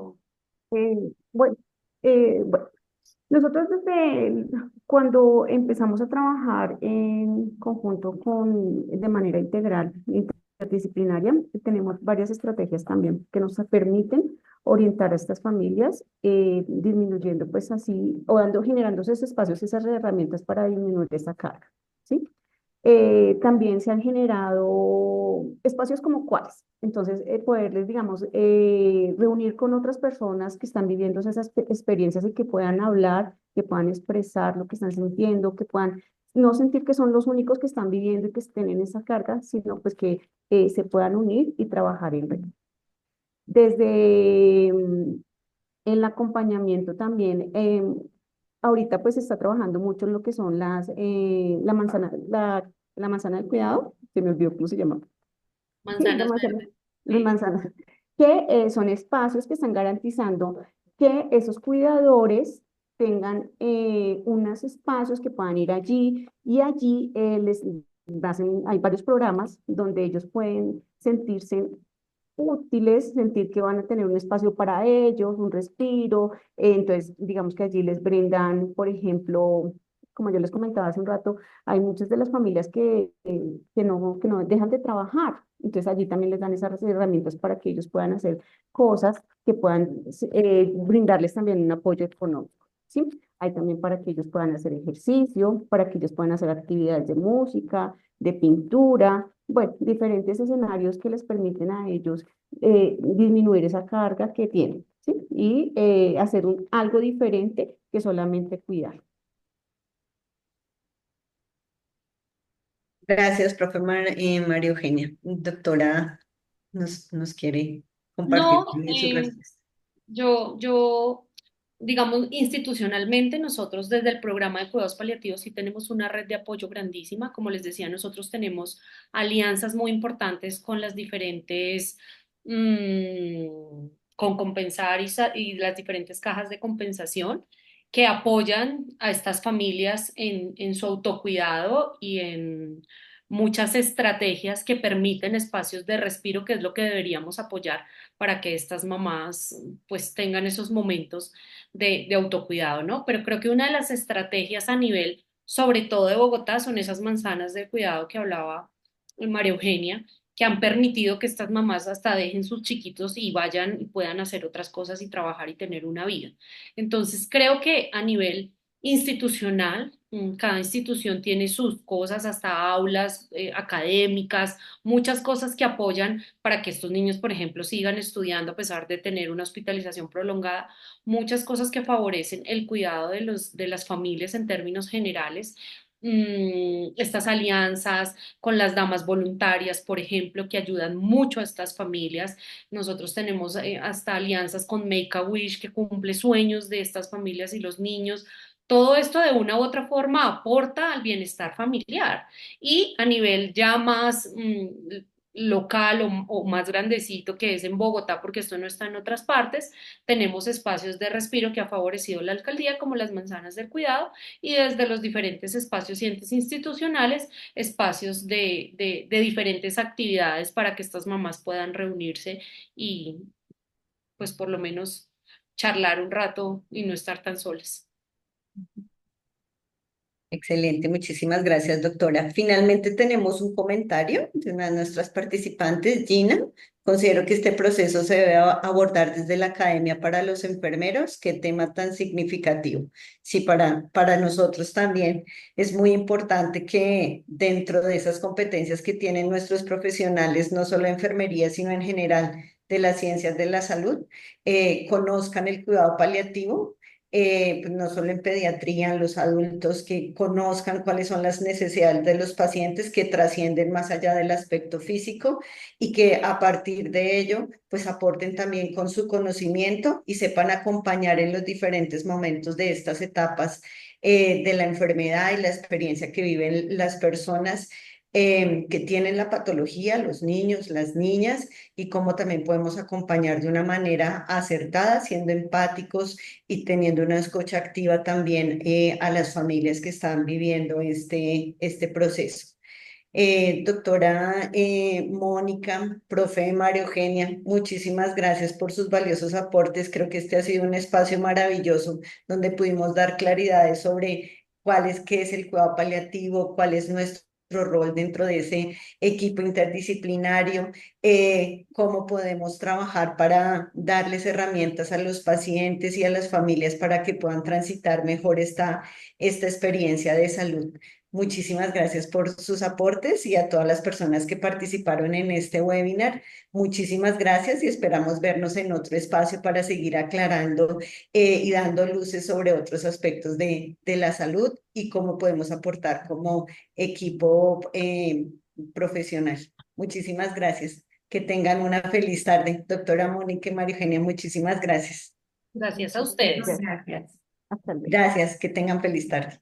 [SPEAKER 4] Bueno, bueno, nosotros cuando empezamos a trabajar en conjunto de manera integral, interdisciplinaria, tenemos varias estrategias también que nos permiten orientar a estas familias, disminuyendo pues así, o generando esos espacios, esas herramientas para disminuir esa carga, ¿sí? También se han generado espacios como cuáles. Entonces, poderles, digamos, reunir con otras personas que están viviendo esas experiencias y que puedan hablar, que puedan expresar lo que están sintiendo, que puedan no sentir que son los únicos que están viviendo y que tienen esa carga, sino pues que se puedan unir y trabajar en red. Desde el acompañamiento también, ahorita pues se está trabajando mucho en lo que son la manzana del cuidado, se me olvidó cómo se llama. Sí,
[SPEAKER 3] Manzanas verdes.
[SPEAKER 4] las
[SPEAKER 3] Sí.
[SPEAKER 4] manzanas, que son espacios que están garantizando que esos cuidadores tengan unos espacios que puedan ir allí y allí hay varios programas donde ellos pueden sentirse útiles, sentir que van a tener un espacio para ellos, un respiro. Entonces, digamos que allí les brindan, por ejemplo, como yo les comentaba hace un rato, hay muchas de las familias que no dejan de trabajar. Entonces, allí también les dan esas herramientas para que ellos puedan hacer cosas que puedan brindarles también un apoyo económico, ¿sí? Hay también para que ellos puedan hacer ejercicio, para que ellos puedan hacer actividades de música, de pintura, bueno, diferentes escenarios que les permiten a ellos disminuir esa carga que tienen, ¿sí? Y hacer algo diferente que solamente cuidar.
[SPEAKER 1] Gracias, profe María Eugenia. Doctora, nos quiere compartir
[SPEAKER 3] No,
[SPEAKER 1] también su respuesta.
[SPEAKER 3] yo, digamos, institucionalmente nosotros desde el programa de cuidados paliativos sí tenemos una red de apoyo grandísima. Como les decía, nosotros tenemos alianzas muy importantes con las diferentes, con Compensar y las diferentes cajas de compensación que apoyan a estas familias en su autocuidado y en muchas estrategias que permiten espacios de respiro, que es lo que deberíamos apoyar para que estas mamás pues tengan esos momentos de autocuidado, ¿no? Pero creo que una de las estrategias a nivel, sobre todo de Bogotá, son esas manzanas de cuidado que hablaba María Eugenia, que han permitido que estas mamás hasta dejen sus chiquitos y vayan y puedan hacer otras cosas y trabajar y tener una vida. Entonces, creo que a nivel institucional. Cada institución tiene sus cosas, hasta aulas académicas, muchas cosas que apoyan para que estos niños, por ejemplo, sigan estudiando a pesar de tener una hospitalización prolongada, muchas cosas que favorecen el cuidado de las familias en términos generales. Estas alianzas con las damas voluntarias, por ejemplo, que ayudan mucho a estas familias. Nosotros tenemos hasta alianzas con Make a Wish, que cumple sueños de estas familias y los niños. Todo esto de una u otra forma aporta al bienestar familiar y a nivel ya más local o más grandecito, que es en Bogotá, porque esto no está en otras partes, tenemos espacios de respiro que ha favorecido la alcaldía, como las manzanas del cuidado, y desde los diferentes espacios y entes institucionales, espacios de diferentes actividades para que estas mamás puedan reunirse y pues por lo menos charlar un rato y no estar tan solas.
[SPEAKER 1] Excelente, muchísimas gracias, doctora. Finalmente tenemos un comentario de una de nuestras participantes, Gina. Considero que este proceso se debe abordar desde la academia para los enfermeros. Qué tema tan significativo. Sí, para nosotros también es muy importante que dentro de esas competencias que tienen nuestros profesionales, no solo de enfermería, sino en general de las ciencias de la salud, conozcan el cuidado paliativo, pues no solo en pediatría, en los adultos, que conozcan cuáles son las necesidades de los pacientes que trascienden más allá del aspecto físico y que a partir de ello, pues aporten también con su conocimiento y sepan acompañar en los diferentes momentos de estas etapas de la enfermedad y la experiencia que viven las personas que tienen la patología, los niños, las niñas, y cómo también podemos acompañar de una manera acertada, siendo empáticos y teniendo una escucha activa también a las familias que están viviendo este proceso. Doctora Mónica, profe María Eugenia, muchísimas gracias por sus valiosos aportes. Creo que este ha sido un espacio maravilloso donde pudimos dar claridades sobre qué es el cuidado paliativo, cuál es nuestro rol dentro de ese equipo interdisciplinario, cómo podemos trabajar para darles herramientas a los pacientes y a las familias para que puedan transitar mejor esta experiencia de salud. Muchísimas gracias por sus aportes y a todas las personas que participaron en este webinar. Muchísimas gracias y esperamos vernos en otro espacio para seguir aclarando y dando luces sobre otros aspectos de la salud y cómo podemos aportar como equipo profesional. Muchísimas gracias. Que tengan una feliz tarde. Doctora Mónica y María Eugenia, muchísimas gracias.
[SPEAKER 3] Gracias a ustedes.
[SPEAKER 4] Gracias.
[SPEAKER 2] Gracias.
[SPEAKER 4] Hasta luego.
[SPEAKER 1] Gracias, que tengan feliz tarde.